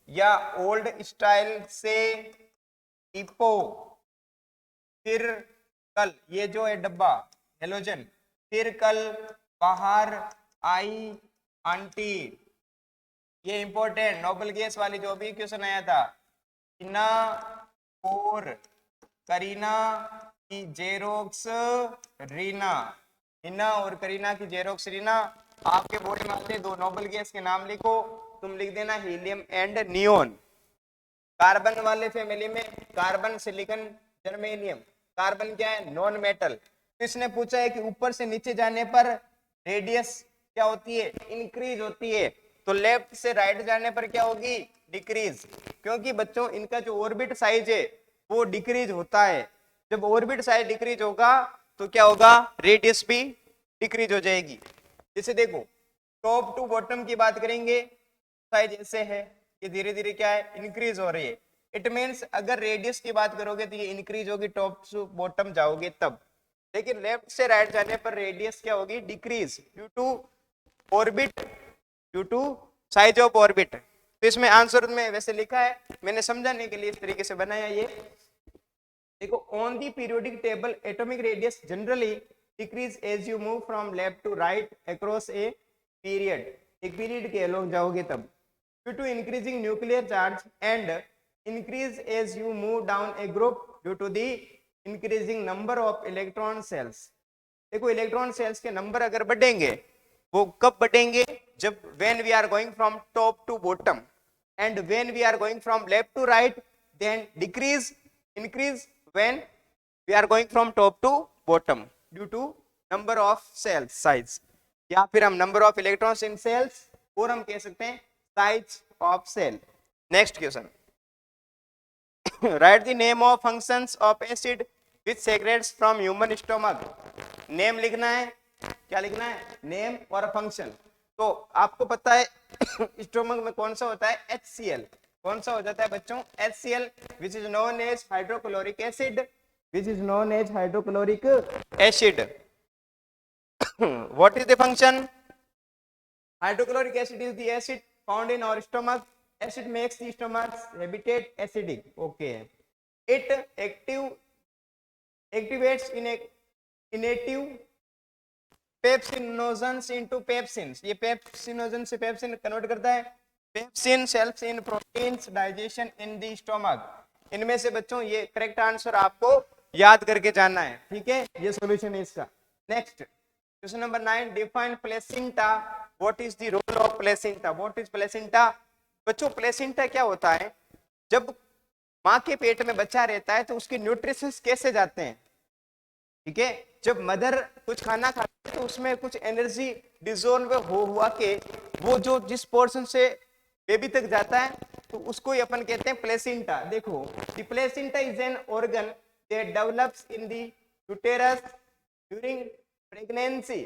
या ओल्ड स्टाइल से इपो, फिर कल ये जो है डब्बा हेलोजन, फिर कल बाहर आई आंटी, ये इंपॉर्टेंट नोबल गैस वाली जो भी क्वेश्चन आया था, इना और करीना की जेरोक्स रीना, इना और करीना की जेरोक्स रीना। आपके बोर्ड में आते दो नोबल गैस के नाम लिखो, तुम लिख देना हीलियम एंड नियोन। कार्बन वाले फैमिली में कार्बन सिलिकॉन जर्मेनियम, कार्बन क्या है, नॉन मेटल। तो इसने पूछा है कि ऊपर से नीचे जाने पर रेडियस क्या होती है, इंक्रीज होती है, तो लेफ्ट से राइट जाने पर क्या होगी, डिक्रीज। क्योंकि बच्चों इनका जो ऑर्बिट साइज है वो डिक्रीज होता है। जब ऑर्बिट साइज डिक्रीज होगा तो क्या होगा, रेडियस भी डिक्रीज हो जाएगी। जैसे देखो टॉप टू बॉटम की बात करेंगे, साइज ऐसे है, ये धीरे धीरे क्या है इंक्रीज हो रही है। इट मीन्स अगर रेडियस की बात करोगे तो ये इंक्रीज होगी, टॉप टू बॉटम जाओगे तब। लेकिन लेफ्ट से राइट जाने पर रेडियस क्या होगी decrease due to orbit, due to size of orbit. तो इसमें आंसर में वैसे लिखा है, मैंने समझाने के लिए इस तरीके से बनाया ये। देखो on the periodic table atomic radius generally decrease as you move from left to right across a period, एक पीरियड के अलॉन्ग जाओगे तब, due to increasing nuclear charge and increase as you move down a group due to the increasing number of electron shells. देखो electron shells के number अगर बढ़ेंगे, वो कब बढ़ेंगे, जब when we are going from top to bottom and when we are going from left to right, then decrease increase when we are going from top to bottom due to number of cells size, या फिर हम number of electrons in cells, और हम कह सकते हैं size of cell। next question, write the name of functions of acid which secretes from human stomach। name लिखना है, क्या लिखना है, name और function। तो आपको पता है स्टोमक में कौन सा होता है HCl, कौन सा हो जाता है बच्चों HCl, which is known as hydrochloric acid, which is known as hydrochloric acid। what is the function, hydrochloric acid is the acid found in our stomach, acid makes the stomach habitat acidic, okay, it activates inactive pepsinogens into pepsins, ये pepsinogen से pepsin convert करता है, pepsin helps in proteins digestion in the stomach. इनमें से बच्चों ये correct answer आपको याद करके जानना है, ठीक है, ये सॉल्यूशन है इसका। Next question number 9, define placenta, what is the role of placenta, what is placenta. बच्चों प्लेसेंटा क्या होता है, जब माँ के पेट में बच्चा रहता है तो उसके न्यूट्रिशंस कैसे जाते हैं, ठीक है, जब मदर कुछ खाना खाती है तो उसमें कुछ एनर्जी डिसॉल्व हुआ के वो जो जिस पोर्शन से बेबी तक जाता है तो उसको ही अपन कहते हैं प्लेसेंटा। देखो the placenta is an organ that develops in the uterus during pregnancy,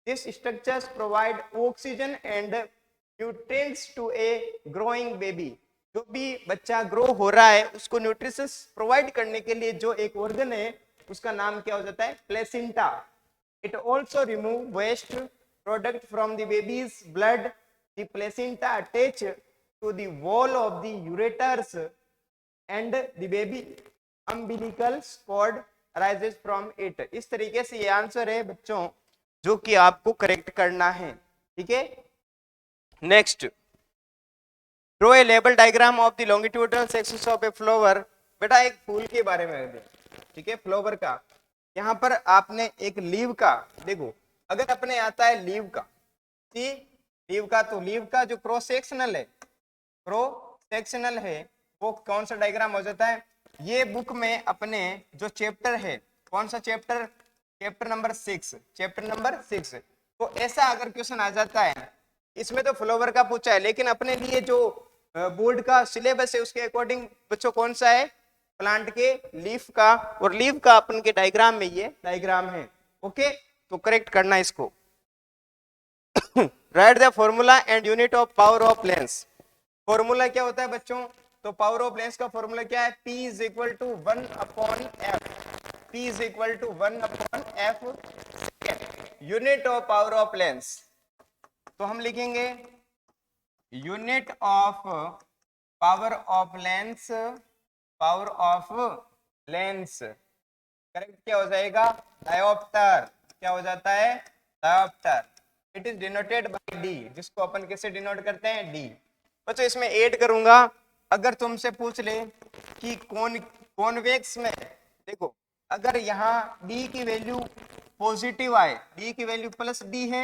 this structures provide oxygen and nutrients to a growing baby. जो भी बच्चा ग्रो हो रहा है उसको न्यूट्रिशंस प्रोवाइड करने के लिए जो एक ऑर्गन है उसका नाम क्या हो जाता है placenta. It also remove waste product from the baby's blood, the placenta attach to the wall of the uterus and the baby umbilical cord arises from it. इस तरीके से ये आंसर है बच्चों जो कि आपको करेक्ट करना है, ठीक है। Next, draw A label diagram of the longitudinal sections of a flower. बेटा एक फूल के बारे में, ठीक है, फ्लावर का। यहाँ पर आपने एक लीव का, देखो अगर अपने आता है लीव का, लीव का, तो लीव का जो क्रॉस सेक्शनल है वो कौन सा डायग्राम हो जाता है। ये बुक में अपने जो चैप्टर है, कौन सा चैप्टर, चैप्टर नंबर 6। तो ऐसा अगर क्वेश्चन आ जाता है, इसमें तो फ्लावर का पूछा है, लेकिन अपने लिए जो बोर्ड का सिलेबस है उसके अकॉर्डिंग बच्चों कौन सा है, प्लांट के लीफ का, और लीफ का अपन के डायग्राम में ये डायग्राम है, ओके। तो करेक्ट करना इसको। Write the formula and unit of power of lens. Formula क्या होता है बच्चों, तो पावर ऑफ लेंस का फॉर्मूला क्या है, P is equal to 1/f, P is equal to 1/f। Unit of power of lens, तो हम लिखेंगे unit of power of lens, power of lens correct क्या हो जाएगा, डायोप्टर। क्या हो जाता है, dioptre. It is denoted by D, जिसको अपन कैसे डिनोट करते हैं, डी। बच्चों इसमें ऐड करूंगा, अगर तुमसे पूछ ले कि कॉन्वेक्स में, देखो अगर यहाँ डी की वैल्यू पॉजिटिव आए, डी की वैल्यू प्लस डी है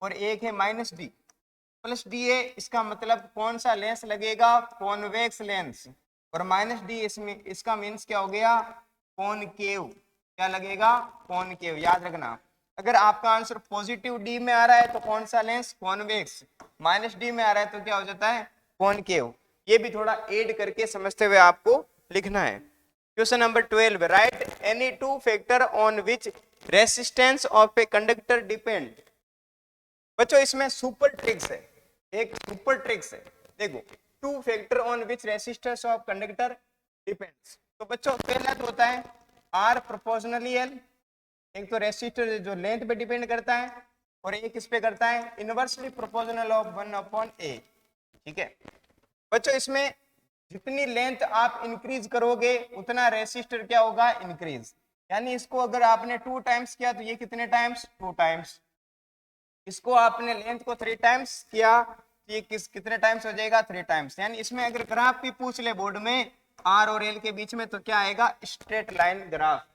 और एक है माइनस डी, प्लस डी है, इसका मतलब कौन सा लेंस लगेगा, कॉन्वेक्स लेंस, और माइनस डी इसमें इसका मीन्स क्या हो गया, कॉनकेव। क्या लगेगा, कॉनकेव। याद रखना, अगर आपका आंसर पॉजिटिव डी में आ रहा है तो कौन सा लेंस, कॉन्वेक्स, माइनस डी में आ रहा है तो क्या हो जाता है, कॉनकेव। ये भी थोड़ा ऐड करके समझते हुए आपको लिखना है। Question number 12, right any two factor on which resistance of a conductor depend. बच्चों इसमें सुपर ट्रिक्स है, एक सुपर ट्रिक्स है। देखो, 2 factor on which resistance of conductor depends. तो बच्चों पहला तो होता है आर प्रोपोर्शनली एल, एक तो रेसिस्टर जो लेंथ पे डिपेंड करता है, और एक इस पे करता है इनवर्सली प्रोपोर्शनल ऑफ 1/a। ठीक है बच्चों, इसमें जितनी लेंथ आप इंक्रीज करोगे उतना रेसिस्टर क्या होगा, इंक्रीज। यानी इसको अगर आपने 2 टाइम्स किया तो ये कितने टाइम्स, 2 टाइम्स। इसको आपने लेंथ को 3 टाइम्स किया तो ये कितने टाइम्स हो जाएगा, 3 टाइम्स। यानी इसमें अगर ग्राफ भी पूछ ले बोर्ड में आर और एल के बीच में, तो क्या आएगा, स्ट्रेट लाइन ग्राफ।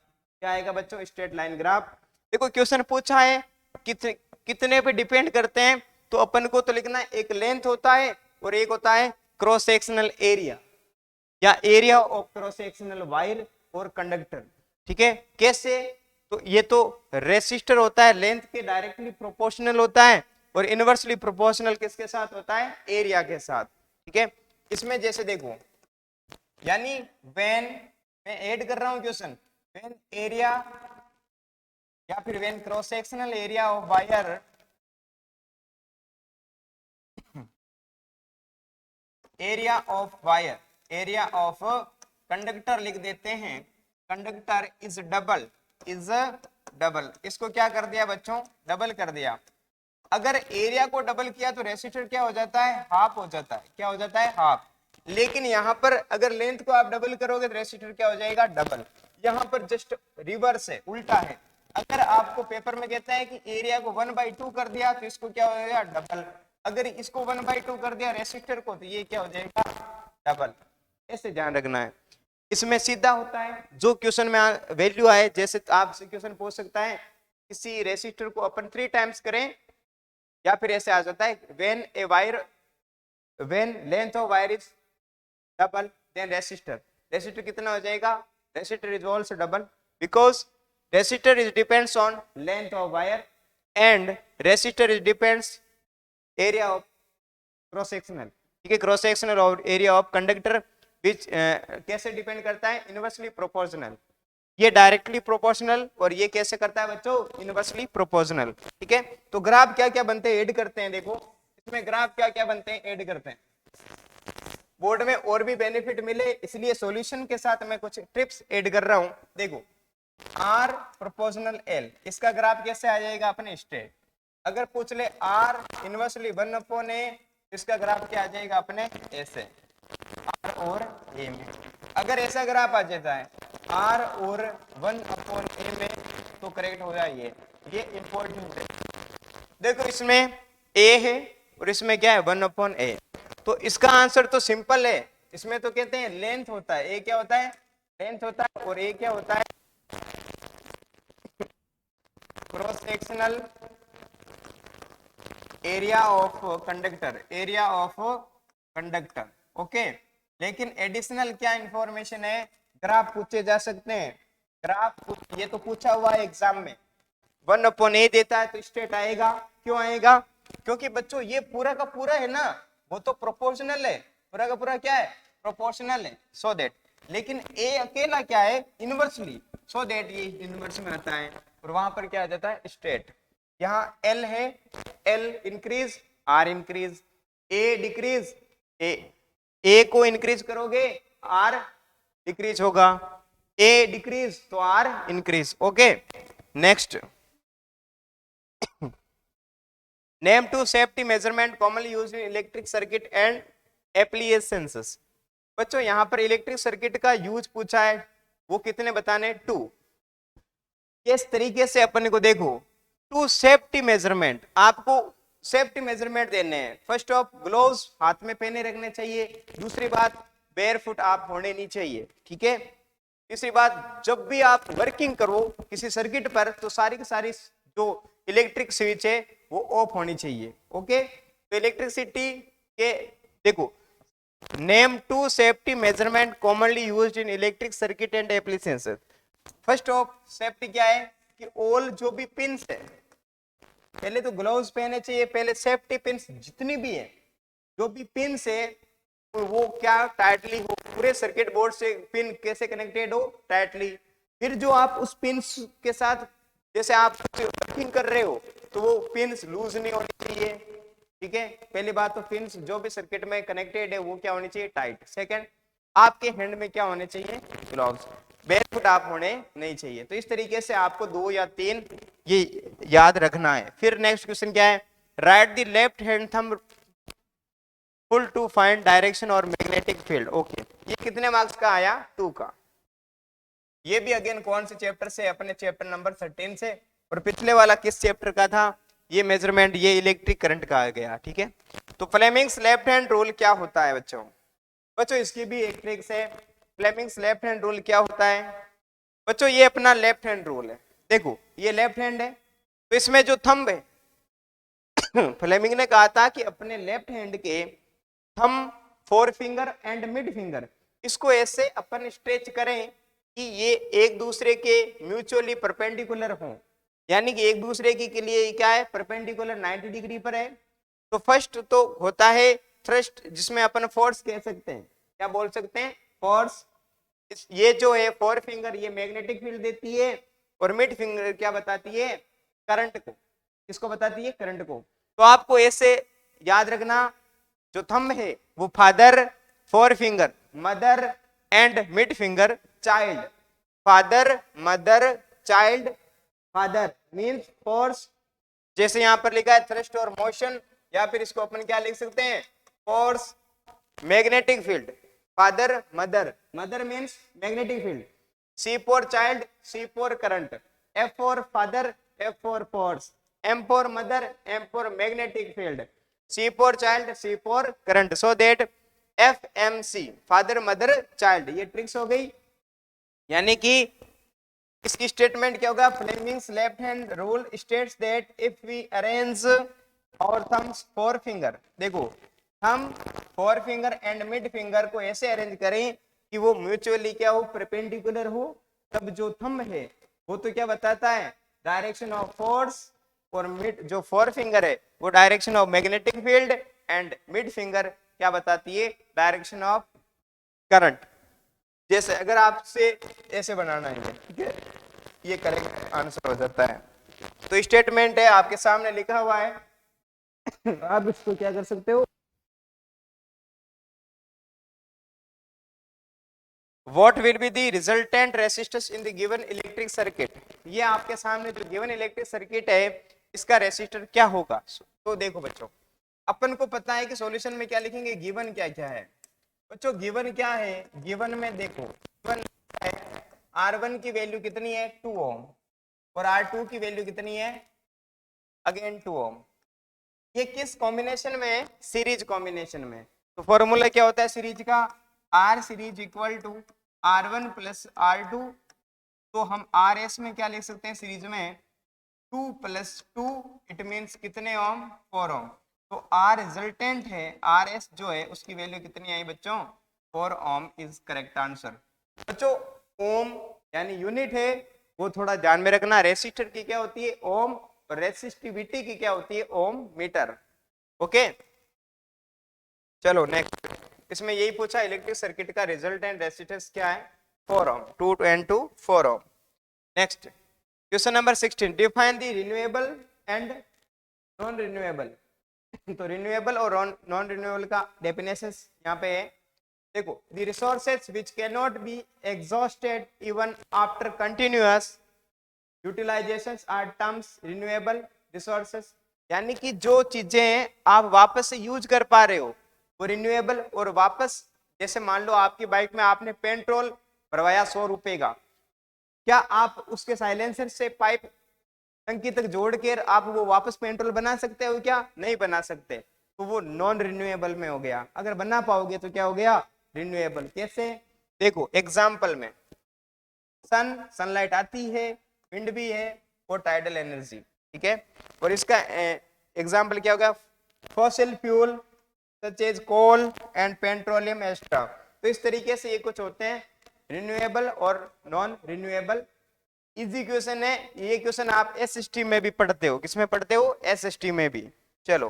क्या आएगा बच्चों, स्ट्रेट लाइन ग्राफ। देखो क्वेश्चन पूछा है कितने पे डिपेंड करते हैं, तो अपन को तो लिखना है एक लेंथ होता है और एक होता है क्रॉस सेक्शनल एरिया, या area of cross sectional wire और कंडक्टर। ठीक है, कैसे, तो ये तो रेसिस्टर होता है लेंथ के डायरेक्टली प्रोपोर्शनल होता है, और इनवर्सली प्रोपोर्शनल किसके साथ होता है, एरिया के साथ। ठीक है, इसमें जैसे देखो, यानी व्हेन, मैं ऐड कर रहा हूं क्वेश्चन, व्हेन एरिया या फिर when cross sectional area of wire area of wire, area of conductor लिख देते हैं, conductor is double, is double. इसको क्या कर दिया बच्चों, डबल कर दिया। अगर एरिया को डबल किया तो रेसिस्टर क्या हो जाता है, हाफ हो जाता है। क्या हो जाता है, हाफ। लेकिन यहाँ पर अगर लेंथ को आप डबल करोगे तो रेसिस्टर क्या हो जाएगा, डबल। यहाँ पर जस्ट रिवर्स है, उल्टा है। अगर आपको पेपर में कहता है कि एरिया को 1/2 कर दिया तो इसको क्या हो जाएगा, डबल। अगर इसको 1/2 कर दिया रेसिस्टर को, तो ये क्या हो जाएगा, डबल। ऐसे ध्यान रखना है। इसमें सीधा होता है, जो क्वेश्चन में वैल्यू आए, जैसे आपसे क्वेश्चन पूछ सकता है किसी रेसिस्टर को अपन 3 टाइम्स करें, या फिर ऐसे आ जाता है when length of wire is double then resistor कितना हो जाएगा, resistor is also double, because resistor is depends on length of wire and resistor is depends area of cross sectional. ठीक है, क्रॉस सेक्शनल और एरिया ऑफ कंडक्टर विच कैसे depend करता है, inversely proportional. ये डायरेक्टली प्रोपोर्शनल, और ये कैसे करता है बच्चों, इनवर्सली प्रोपोर्शनल। ठीक है, तो ग्राफ क्या क्या बनते हैं, ऐड करते हैं। देखो इसमें ग्राफ क्या क्या बनते हैं, ऐड करते हैं। बोर्ड में और भी बेनिफिट मिले इसलिए सॉल्यूशन के साथ मैं कुछ टिप्स ऐड कर रहा हूं। देखो आर प्रोपोर्शनल एल, इसका ग्राफ कैसे आ जाएगा अपने स्ट्रेट। अगर पूछ ले आर इनवर्सली 1/a, इसका ग्राफ क्या आ जाएगा अपने ऐसे, आर और ए में। अगर ऐसा ग्राफ आ जाता है आर और 1/a में, तो करेक्ट हो जाए ये इंपॉर्टेंट है। देखो इसमें ए है और इसमें क्या है, 1/a। तो इसका आंसर तो सिंपल है। इसमें तो कहते हैं लेंथ होता है, ए क्या होता है, लेंथ होता है, और ए क्या होता है, cross sectional area of conductor, area of conductor. Okay, लेकिन एडिशनल क्या इंफॉर्मेशन है, ग्राफ पूछे जा सकते हैं। ग्राफ ये तो पूछा हुआ है एग्जाम में, 1/a देता है तो स्ट्रेट आएगा। क्यों आएगा, क्योंकि बच्चों ये पूरा का पूरा है ना, वो तो प्रोपोर्शनल है, पूरा का पूरा क्या है, प्रोपोर्शनल है, सो दैट। लेकिन ए अकेला क्या है, इनवर्सली, सो दैट ये इनवर्स में आता है, और वहां पर क्या आ जाता है, स्ट्रेट। यहाँ एल है, L increase, R increase, A decrease, A को इंक्रीज करोगे आर डिक्रीज होगा, ए डिक्रीज तो R increase. Okay, next, name two safety measurement commonly used in electric circuit and applications. बच्चों यहाँ पर इलेक्ट्रिक सर्किट का यूज पूछा है, वो कितने बताने, 2। किस तरीके से अपन को देखो, 2 सेफ्टी मेजरमेंट, आपको सेफ्टी मेजरमेंट देने हैं। फर्स्ट ऑफ ग्लोव्स हाथ में पहने रखने चाहिए। दूसरी बात, बेयरफुट आप होने नहीं चाहिए। ठीक है, तीसरी बात, जब भी आप वर्किंग करो किसी सर्किट पर, तो सारी की सारी जो इलेक्ट्रिक स्विच है वो ऑफ होनी चाहिए। ओके, तो इलेक्ट्रिसिटी के देखो, name 2 safety measurement commonly used in electric circuit and applications. First of safety क्या है कि ऑल जो भी पिन्स है, पहले तो ग्लोव्स पहने चाहिए, पहले सेफ्टी पिन्स जितनी भी है, जो भी पिन्स है वो क्या टाइटली हो, पूरे सर्किट बोर्ड से पिन कैसे कनेक्टेड हो, टाइटली। फिर जो आप उस पिन के साथ जैसे आप वर्किंग कर रहे हो तो वो पिन्स लूज नहीं होनी चाहिए, ठीक है। पहली बात तो पिन्स जो भी सर्किट में कनेक्टेड है वो क्या होनी चाहिए, टाइट। सेकंड, आपके हैंड में क्या होने चाहिए, ग्लव्स, बेयरफुट आप होने नहीं चाहिए। तो इस तरीके से आपको 2 या 3 ये याद रखना है। फिर नेक्स्ट क्वेश्चन क्या है, write the left hand thumb full to find direction और मैग्नेटिक फील्ड। ओके, ये कितने मार्क्स का आया, 2 का। ये भी अगेन कौन से चैप्टर से, अपने चैप्टर नंबर 13 से। और पिछले वाला किस चैप्टर का था, ये मेजरमेंट, ये इलेक्ट्रिक करंट का आ गया, ठीक है। तो फ्लेमिंग्स लेफ्ट हैंड रूल क्या होता है बच्चों, बच्चों इसकी भी एक ट्रिक्स है। फ्लेमिंग्स लेफ्ट हैंड रूल क्या होता है बच्चों, ये अपना लेफ्ट हैंड रूल है। देखो ये लेफ्ट हैंड है, तो इसमें जो थंब है फ्लेमिंग ने कहा था कि अपने लेफ्ट हैंड के thumb, four finger and mid finger, इसको ऐसे अपन स्ट्रेच करें कि ये एक दूसरे के म्यूचुअली परपेंडिकुलर हों, यानी कि एक दूसरे के लिए क्या है, परपेंडिकुलर 90 डिग्री पर है। तो फर्स्ट तो होता है थ्रस्ट, जिसमें अपन फोर्स कह सकते हैं, क्या बोल सकते हैं, फोर्स। ये जो है फोर फिंगर ये मैग्नेटिक फील्ड देती है, और मिड फिंगर क्या बताती है, करंट को। किसको बताती है, करंट को। तो आपको ऐसे याद रखना, जो थंब है वो father, four finger mother and mid finger child. Father, mother, child. Father means force, जैसे यहां पर लिखा है थ्रस्ट और मोशन, या फिर इसको अपन क्या लिख सकते हैं, force, magnetic field. Father, mother, mother means magnetic field. C for child, C for current. F for father, F for force. M for mother, M for magnetic field. C for child, C for current. So that F M C, father mother child, ये tricks हो गई। यानी कि इसकी statement क्या होगा, Fleming's left hand rule states that if we arrange और thumbs forefinger, देखो हम four finger and mid finger को ऐसे अरेंज करें कि वो म्यूचुअली क्या हो, परपेंडिकुलर हो, तब जो थंब है वो तो क्या बताता है, डायरेक्शन ऑफ फोर्स, और मिड जो फोर फिंगर है वो direction of magnetic field, and mid finger क्या बताती है, डायरेक्शन ऑफ करंट। जैसे अगर आपसे ऐसे बनाना है, ठीक है, ये करेक्ट आंसर हो जाता है। तो स्टेटमेंट है आपके सामने लिखा हुआ है आप इसको क्या कर सकते हो, What will be the resultant resistance in the given electric circuit? ये आपके सामने जो गिवन इलेक्ट्रिक सर्किट है इसका रेसिस्टर क्या होगा। तो देखो बच्चों, अपन को पता है कि सॉल्यूशन में क्या लिखेंगे, गिवन क्या क्या है बच्चों, गिवन क्या है, गिवन में देखो गिवन है R1 की वैल्यू कितनी है, 2 ओम, और R2 की वैल्यू कितनी है, अगेन 2 ओम। ये किस कॉम्बिनेशन में है, सीरीज कॉम्बिनेशन में। तो फॉर्मूला क्या होता है सीरीज का, R series equal to R1 plus R2। तो हम RS में क्या लिख सकते हैं सीरीज में, 2 + 2, इट मीन्स कितने ओम, 4 ओम। तो R रिजल्टेंट है, RS जो है उसकी वैल्यू कितनी आई बच्चों, 4 ओम इज करेक्ट आंसर। बच्चों ओम यानी यूनिट है, वो थोड़ा ध्यान में रखना। रेसिस्टर की क्या होती है, ओम, और रेसिस्टिविटी की क्या होती है, ओम मीटर। ओके चलो नेक्स्ट, इसमें यही पूछा इलेक्ट्रिक सर्किट का रिजल्टेंट रेसिस्टेंस क्या है, 4 ohm, 2 and 2 4 ohm. Next question number 16, define the renewable and non renewable. तो रिन्यूएबल और नॉन रिन्यूएबल का डेफिनेशन यहाँ पे है। देखो, the resources which can not be exhausted even after continuous utilisations are terms renewable resources. यानी कि जो चीजें आप वापस से यूज कर पा रहे हो वो रिन्यूएबल, और वापस जैसे मान लो आपकी बाइक में आपने पेट्रोल भरवाया 100 रुपए का, क्या आप उसके साइलेंसर से पाइप टंकी तक जोड़ के आप वो वापस पेट्रोल बना सकते हो, क्या नहीं बना सकते। तो वो नॉन रिन्यूएबल में हो गया। अगर बना पाओगे तो क्या हो गया, रिन्यूएबल। कैसे, देखो एग्जाम्पल में सनलाइट आती है, विंड भी है, और टाइडल एनर्जी, ठीक है। और इसका एग्जाम्पल क्या होगा, fossil fuel such as coal and petroleum extra. तो इस तरीके से ये कुछ होते हैं रिन्यूएबल और नॉन रिन्यूएबल। इजी क्वेश्चन है ये, क्वेश्चन आप एसएसटी में भी पढ़ते हो, किसमें पढ़ते हो, एसएसटी में भी। चलो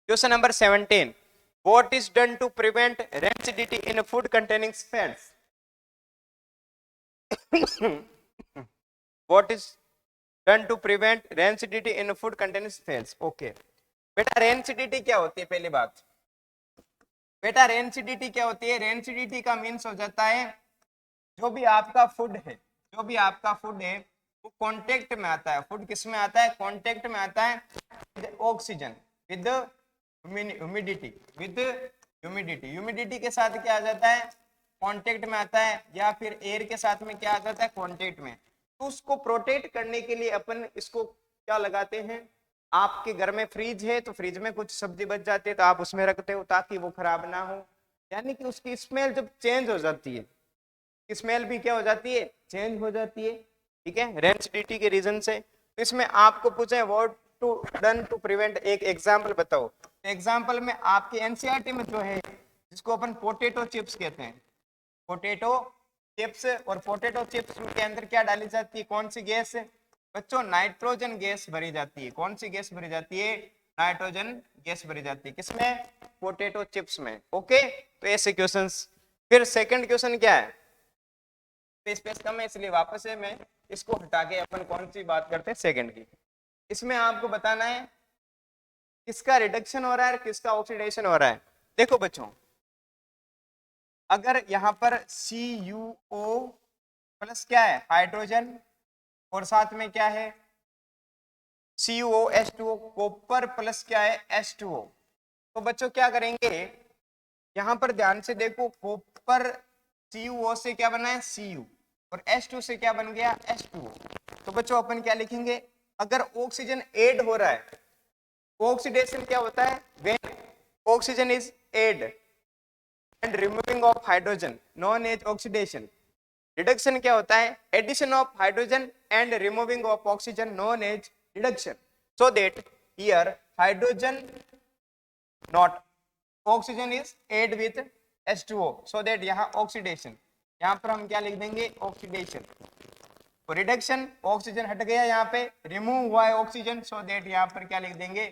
question number 17, what is done to prevent rancidity in food containing fats. What is done to prevent rancidity in food containing fails. Okay बेटा, रेंसिडिटी क्या होती है? पहली बात बेटा, रेंसिडिटी क्या होती है? रेंसिडिटी का मीन्स हो जाता है जो भी आपका फूड है, जो भी आपका फूड है वो कांटेक्ट में आता है। फूड किस में आता है? कांटेक्ट में आता है with oxygen, with humidity, with humidity. Humidity के साथ क्या आ जाता है? कांटेक्ट में आता है, या फिर एयर के साथ में क्या आ जाता है? कांटेक्ट में। तो उसको प्रोटेक्ट करने के लिए अपन इसको क्या लगाते हैं? आपके घर में फ्रिज है तो फ्रिज में कुछ सब्जी बच जाती है तो आप उसमें रखते हो ताकि वो खराब ना हो। यानी कि उसकी स्मेल जब चेंज हो जाती है, स्मेल भी क्या हो जाती है? चेंज हो जाती है। ठीक है, रेंसिडिटी के रीजन से। तो इसमें आपको पूछे what to done to prevent, एक एग्जांपल बताओ। एग्जांपल में आपके एनसीईआरटी में जो है जिसको अपन पोटैटो चिप्स कहते हैं, पोटैटो चिप्स, और पोटैटो चिप्स के अंदर क्या डाली जाती है? कौन सी गैस? बच्चों नाइट्रोजन गैस भरी जाती है। कौन सी गैस भरी जाती है? नाइट्रोजन गैस भरी जाती है। किसमें? पोटैटो चिप्स में। ओके, तो ऐसे क्वेश्चंस। फिर सेकंड क्वेश्चन क्या है? स्पेस कम है इसलिए वापस से मैं इसको हटा के अपन कौन सी बात करते हैं? सेकंड की। इसमें आपको बताना है किसका रिडक्शन हो रहा है, किसका ऑक्सीडेशन हो रहा है। देखो बच्चों, अगर यहाँ पर CuO प्लस क्या है? हाइड्रोजन, और साथ में क्या है? CuOH2O, कॉपर प्लस क्या है? H2O। तो बच्चों क्या करेंगे, यहाँ पर ध्यान से देखो, कॉपर CuO से क्या बना है? Cu, और H2 से क्या बन गया? H2O। तो बच्चों अपन क्या लिखेंगे? अगर ऑक्सीजन ऐड हो रहा है, ऑक्सीडेशन क्या होता है? When oxygen is add and removing of hydrogen known as oxidation. Reduction क्या होता है? Addition of hydrogen and removing of oxygen known as reduction. So that here hydrogen not oxygen is add with H2O, so that यहाँ oxidation, यहाँ पर हम क्या लिख देंगे? ऑक्सीडेशन। रिडक्शन, ऑक्सीजन हट गया, यहाँ पे रिमूव हुआ है ऑक्सीजन, सो दैट यहाँ पर क्या लिख देंगे?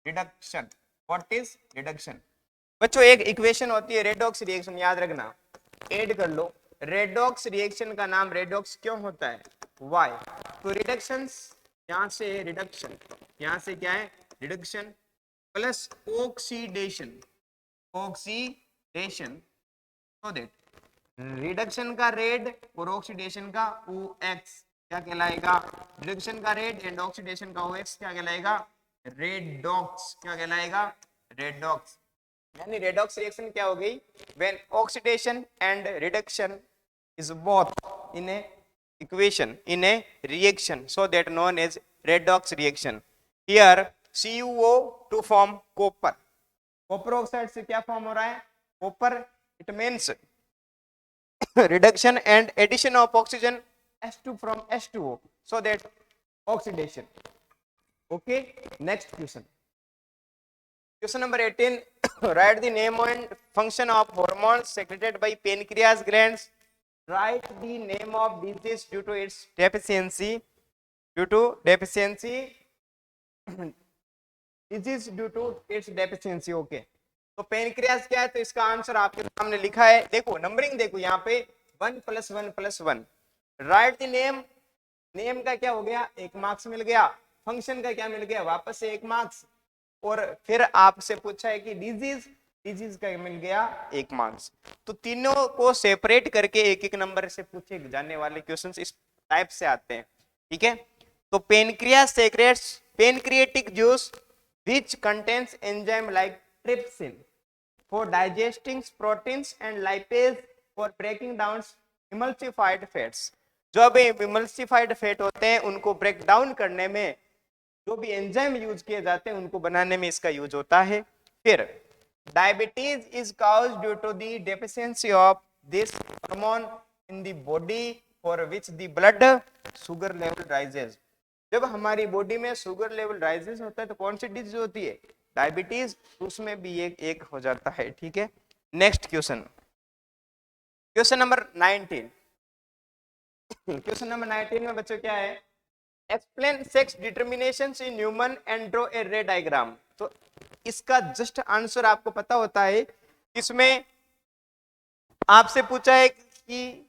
रिडक्शन। What is reduction? बच्चों एक इक्वेशन होती है रेडॉक्स रिएक्शन, याद रखना, ऐड कर लो। रेडॉक्स रिएक्शन का नाम रेडॉक्स क्यों होता है? वाई। तो रिडक्शन, यहाँ से रिडक्शन, यहाँ से क्या है? Reduction plus oxidation, oxidation, so that reduction का रेड और ऑक्सीडेशन का OX क्या कहलाएगा? रिडक्शन का रेड एंड ऑक्सीडेशन का OX क्या कहलाएगा? रेडॉक्स। क्या कहलाएगा? रेडॉक्स। यानी रेडॉक्स रिएक्शन क्या हो गई? When oxidation and reduction is both in A equation, in a reaction, so that known as redox reaction. Here CuO to form copper, copper oxide से क्या फॉर्म हो रहा है? Copper. It means reduction and addition of oxygen H2 from H2O, so that oxidation. Okay, next question. Question number 18. Write the name and function of hormones secreted by pancreas glands. Write the name of disease due to its deficiency. Due to deficiency. Disease due to its deficiency. Okay. तो pancreas क्या है? तो इसका answer आपके सामने लिखा है। देखो नंबरिंग देखो यहाँ पे 1 + 1 + 1। राइट द नेम, नेम का क्या हो गया? 1 मार्क्स मिल गया। फंक्शन का क्या मिल गया? वापस से 1 मार्क्स। और फिर आपसे पूछा है कि डिजीज, डिजीज का मिल गया 1 मार्क्स। तो तीनों को सेपरेट करके एक एक नंबर से पूछे जाने वाले क्वेश्चंस इस टाइप से आते हैं। ठीक है, तो pancreas secrets pancreatic juice which contains enzyme like trypsin for digesting proteins and lipase for breaking down emulsified fats। जो भी emulsified fat होते हैं उनको ब्रेक डाउन करने में जो भी एंजाइम यूज किए जाते हैं उनको बनाने में इसका यूज होता है। फिर diabetes is caused due to the deficiency of this hormone in the body for which the blood sugar level rises. जब हमारी बॉडी में शुगर लेवल राइजेस होता है तो कौन सी डिजीज होती है? डायबिटीज। उसमें भी एक हो जाता है। ठीक है, next question, question number 19। Question number 19 में बच्चों क्या है? Explain sex determination in human and draw a रे डायग्राम। तो इसका जस्ट आंसर आपको पता होता है। इसमें आपसे पूछा है कि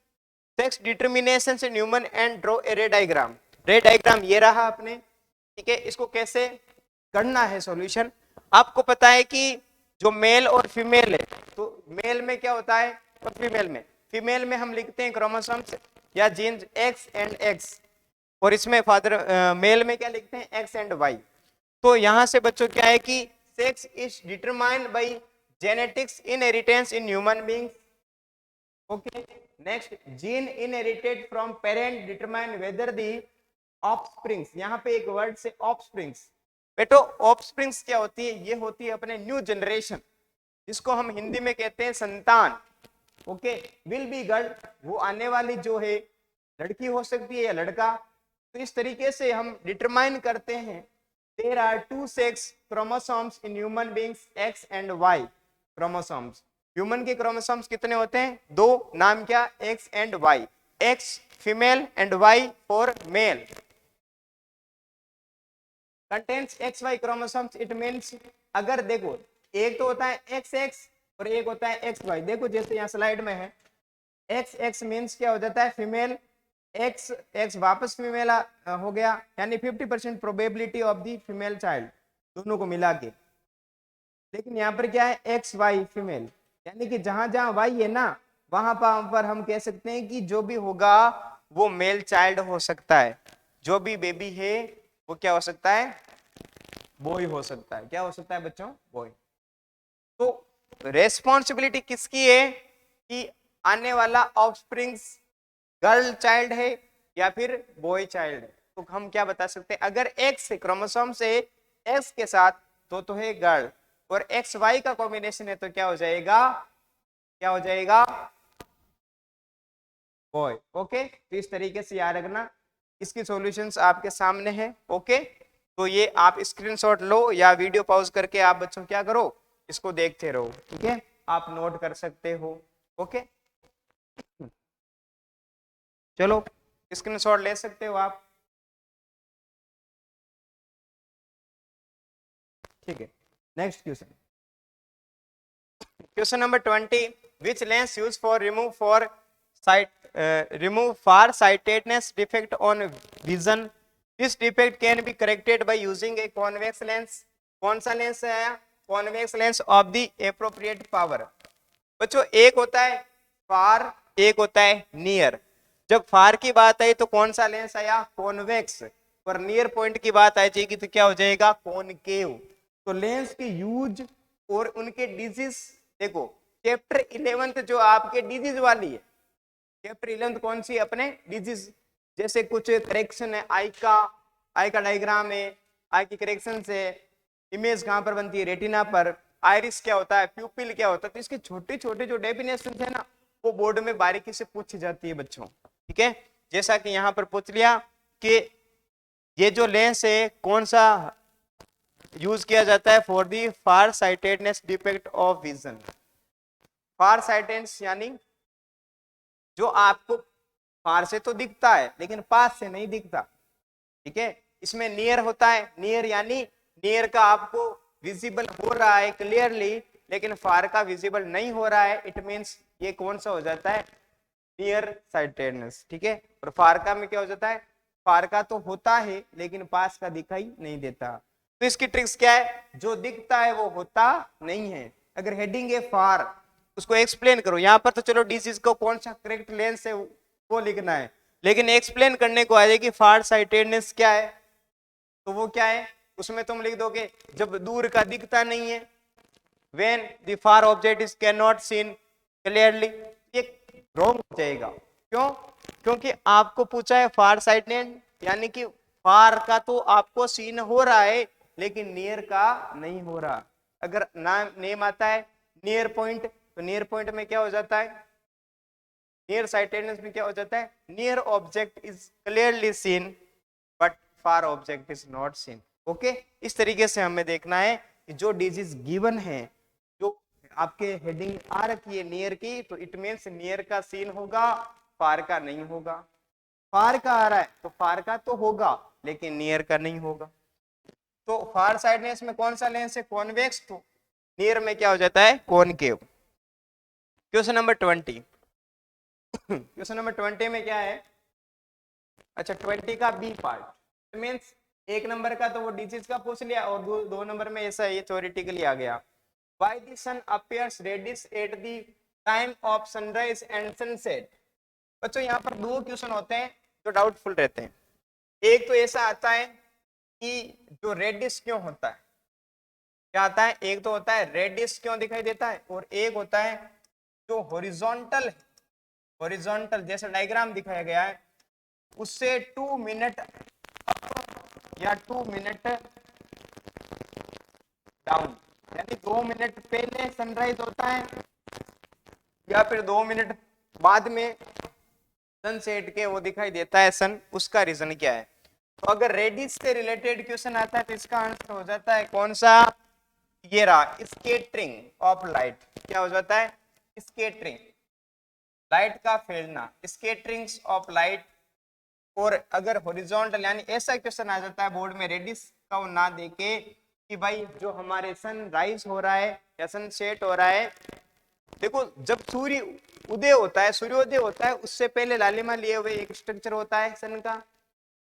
sex determination in human and draw a रे डायग्राम। रे डायग्राम ये रहा अपने, ठीक है। इसको कैसे करना है सॉल्यूशन, आपको पता है कि जो मेल और फीमेल है, तो मेल में क्या होता है और फीमेल में हम लिखते हैं क्रोमोसोम्स या जीन्स एक्स एंड एक्स, और इसमें फादर मेल में क्या लिखते हैं एक्स एंड वाई। तो यहां से बच्चों क्या है कि sex is determined by genetics inheritance in human beings, okay. Next, gene inherited from parent determine whether the offsprings, यहाँ पे एक वर्ड से ऑफस्प्रिंग्स, बेटो ऑफस्प्रिंग्स क्या होती है, ये होती है अपने न्यू जनरेशन, जिसको हम हिंदी में कहते हैं संतान, ओके। विल बी गर्ल, वो आने वाली जो है लड़की हो सकती है या लड़का। तो इस तरीके से हम डिटरमाइन करते हैं there are two sex chromosomes in human beings X and Y chromosomes. Human के क्रोमोसोम्स कितने होते हैं, दो, नाम क्या, X and Y, X female and Y for male. Contains X Y chromosomes, it means अगर देखो एक तो होता है एक्स एक्स और एक होता है एक्स वाई, देखो जैसे यहाँ स्लाइड में है एक्स एक्स मीन्स क्या हो जाता है फीमेल, एक्स एक्स वापस फीमेल हो गया, यानी 50% probability of the female child, दोनों को मिला के। लेकिन यहाँ पर क्या है एक्स वाई फीमेल, यानी कि जहां जहां वाई है ना वहां पर हम कह सकते हैं कि जो भी होगा वो मेल चाइल्ड हो सकता है, जो भी बेबी है वो क्या हो सकता है, बॉय हो सकता है। क्या हो सकता है बच्चों, बॉय। तो रेस्पॉन्सिबिलिटी किसकी है कि आने वाला ऑफस्प्रिंग्स गर्ल चाइल्ड है या फिर बॉय चाइल्ड है। तो हम क्या बता सकते हैं, अगर एक्स क्रोमोसोम से एक्स के साथ तो है गर्ल, और एक्स वाई का कॉम्बिनेशन है तो क्या हो जाएगा, क्या हो जाएगा, बॉय, ओके। तो इस तरीके से याद रखना, इसकी सॉल्यूशंस आपके सामने है, ओके। तो ये आप स्क्रीनशॉट लो या वीडियो पॉज करके आप बच्चों क्या करो, इसको देखते रहो, ठीक है, आप नोट कर सकते हो, ओके। चलो स्क्रीनशॉट ले सकते हो आप, ठीक है। Next question, question number 20, which lens use for remove far sightedness defect on vision, this defect can be corrected by using a convex lens। कौन सा लेंस है आया, convex lens of the appropriate power. बच्चों एक होता है फार, एक होता है नियर। जब फार की बात आई तो कौन सा लेंस आया, कॉन्वेक्स, और नियर पॉइंट की बात आई जाएगी तो क्या हो जाएगा, कॉनकेव। तो लेंस के यूज और उनके डिजीज देखो, चैप्टर 11 जो आपके डिजीज वाली है, चैप्टर 11 कौन सी, अपने डिजीज, जैसे कुछ करेक्शन है आई का डायग्राम है, आई की करेक्शन से इमेज कहां पर बनती है, रेटिना पर, आइरिस क्या होता है, प्यूपिल क्या होता है। तो इसके छोटे छोटे जो डेफिनेशन है ना वो बोर्ड में बारीकी से पूछी जाती है बच्चों, ठीक है। जैसा कि यहाँ पर पूछ लिया कि ये जो लेंस है कौन सा यूज किया जाता है for the far sightedness defect of vision. Far sightedness यानी जो आपको फार से तो दिखता है लेकिन पास से नहीं दिखता, ठीक है। इसमें नियर होता है, नियर यानी नियर का आपको विजिबल हो रहा है क्लियरली, लेकिन फार का विजिबल नहीं हो रहा है, इट मींस ये कौन सा हो जाता है, नियर साइटेडनेस, ठीक है। और फार का में क्या हो जाता है, फार का तो होता है लेकिन पास का दिखाई नहीं देता। तो इसकी ट्रिक्स क्या है, जो दिखता है वो होता नहीं है। अगर हेडिंग है फार, उसको एक्सप्लेन करो, यहाँ पर तो चलो डिजीज को कौन सा करेक्ट लेंस है वो लिखना है, लेकिन एक्सप्लेन करने को आ जाएगी फार साइटेडनेस क्या है, तो वो क्या है, उसमें तुम लिख दोगे जब दूर का दिखता नहीं है, when the far object is cannot seen clearly, ये रॉन्ग हो जाएगा। क्यों, क्योंकि आपको पूछा है फार साइटेड, यानी कि फार का तो आपको सीन हो रहा है लेकिन नियर का नहीं हो रहा। अगर नाम नेम आता है नियर पॉइंट, तो नियर पॉइंट में क्या हो जाता है, नियर साइटेडनेस में क्या हो जाता है, near object is clearly seen but far object is not seen, okay. इस तरीके से हमें देखना है कि जो डिजीज गिवन है, जो आपके हेडिंग आ रखी है नियर की, तो इट मींस नियर का सीन होगा, फार का नहीं होगा। फार का आ रहा है तो फार का तो होगा लेकिन नियर का नहीं होगा। तो फार साइडनेस में कौन सा लेंस है, कॉन्वेक्स, तो नियर में क्या हो जाता है, concave. Question number 20, question number 20 में क्या है, अच्छा 20 का बी पार्ट मीन्स 1 नंबर का तो वो डिजीज का पूछ लिया और 2 नंबर में ऐसा ये थ्योरेटिकली आ गया। Why the sun appears reddish at the time of sunrise and sunset. बच्चों यहाँ पर 2 क्वेश्चन होते हैं जो डाउटफुल रहते हैं। एक तो ऐसा आता है कि जो रेडिश क्यों होता है, क्या आता है, एक तो होता है रेडिश क्यों दिखाई देता है और एक होता है जो हॉरिजॉन्टल, हॉरिजॉन्टल जैसा डायग्राम दिखाया गया है उससे 2 मिनट या 2 मिनट डाउन, यानी 2 मिनट पहले सनराइज होता है या फिर 2 मिनट बाद में सनसेट के वो दिखाई देता है सन, उसका रीजन क्या है। तो अगर रेडिश से रिलेटेड क्वेश्चन आता है तो इसका आंसर हो जाता है कौन सा, ये रहा स्कैटरिंग ऑफ लाइट। क्या हो जाता है, स्कैटरिंग, लाइट का फैलना, स्कैटरिंग्स ऑफ लाइट। और अगर हॉरिजॉन्टल यानी ऐसा क्वेश्चन आ जाता है बोर्ड में रेडिश का ना देके कि भाई जो हमारे सन राइज हो रहा है या सन सेट हो रहा है, देखो जब सूर्य उदय होता है, सूर्योदय होता है उससे पहले लालिमा लिए हुए एक स्ट्रक्चर होता है सन का,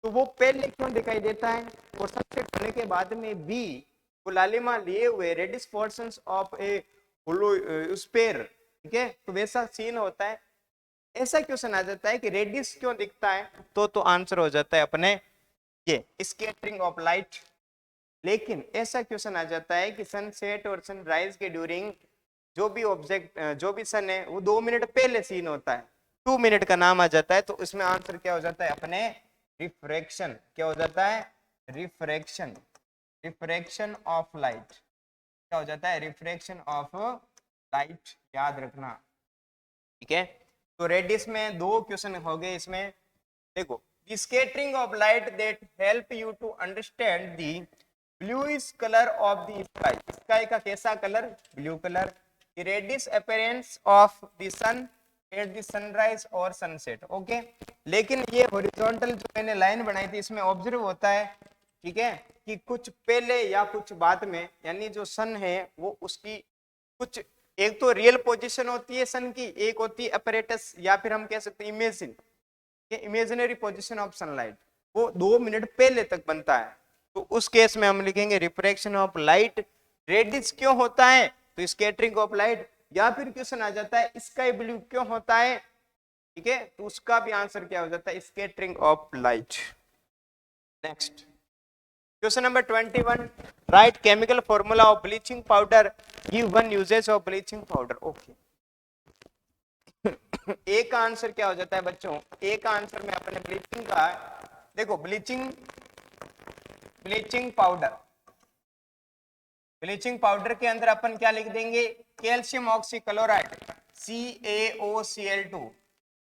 तो वो पहले क्यों दिखाई देता है और सनसेट होने के बाद में भी वो लालिमा लिए हुए reddish portions of a sphere, ठीक है, तो वैसा सीन होता है। ऐसा क्वेश्चन आ जाता है कि रेडिश क्यों दिखता है, तो आंसर हो जाता है अपने ये स्कैटरिंग ऑफ लाइट। लेकिन ऐसा क्वेश्चन आ जाता है कि सनसेट और सनराइज के ड्यूरिंग जो भी ऑब्जेक्ट जो भी सन है वो 2 मिनट पहले सीन होता है, 2 मिनट का नाम आ जाता है, तो इसमें आंसर क्या हो जाता है अपने रिफ्रैक्शन। क्या हो जाता है, रिफ्रैक्शन, रिफ्रैक्शन ऑफ लाइट। क्या हो जाता है, रिफ्रैक्शन ऑफ लाइट, याद रखना, ठीक है। तो रेडिस में 2 क्वेश्चन हो गए इसमें। देखो the scattering of light that help you to understand the bluish color of the sky, sky का कैसा colour, blue colour, the radius appearance of the sun at the sunrise और sunset, ओके। लेकिन ये horizontal जो मैंने line बनाई थी इसमें ऑब्जर्व होता है, ठीक है, कि कुछ पहले या कुछ बाद में, यानी जो सन है वो उसकी कुछ, एक तो रियल पोजीशन होती है सन की, एक होती है अपैरेटस या फिर हम कह सकते हैं imagine, imaginary position of sunlight, वो 2 मिनट पहले तक बनता है। तो उस केस में हम लिखेंगे रिफ्रैक्शन ऑफ लाइट। रेडिश क्यों होता है, तो स्कैटरिंग ऑफ लाइट। या फिर क्वेश्चन आ जाता है स्काई ब्लू क्यों होता है, ठीक है, तो उसका भी आंसर क्या हो जाता है, scattering of light. Next question number 21, write chemical formula of bleaching powder, give one usages of bleaching powder, okay. एक का आंसर क्या हो जाता है बच्चों, एक का आंसर में अपने ब्लीचिंग का, देखो bleaching, bleaching powder, bleaching powder के अंदर अपन क्या लिख देंगे, कैल्शियम ऑक्सीक्लोराइड CaOCl2।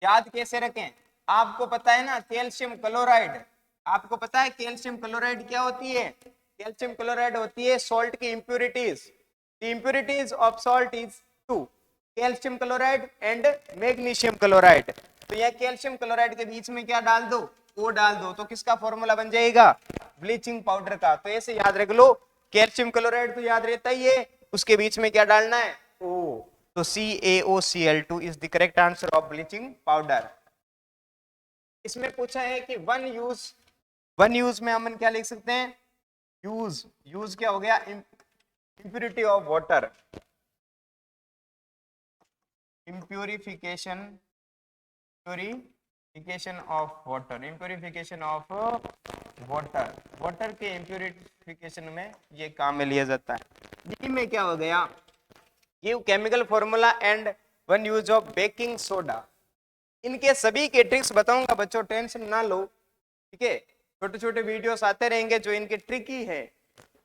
याद कैसे रखें, आपको पता है ना कैल्शियम क्लोराइड, आपको पता है कैल्शियम क्लोराइड क्या होती है, कैल्शियम क्लोराइड होती है सॉल्ट की impurities, the impurities of salt is 2, calcium chloride and magnesium chloride. तो यह कैल्शियम क्लोराइड के बीच में क्या डाल दो, ओ डाल दो, तो किसका फॉर्मूला बन जाएगा, ब्लीचिंग पाउडर का। तो ऐसे याद रख लो, कैल्शियम क्लोराइड तो याद रहता ही है, उसके बीच में क्या डालना है, ओ, तो CaOCl2 is the correct answer of bleaching powder. इसमें पूछा है कि वन यूज में हम क्या लिख सकते हैं, यूज क्या हो गया, impurity of water, impurification, purification of water, impurification of water, water के इम्प्यूरिफिकेशन में ये काम में लिया जाता है। डी में क्या हो गया, give chemical formula and one use of baking soda. इनके सभी के ट्रिक्स बताऊंगा बच्चों, टेंशन ना लो, ठीक है, छोटे छोटे वीडियोस आते रहेंगे जो इनके ट्रिकी है।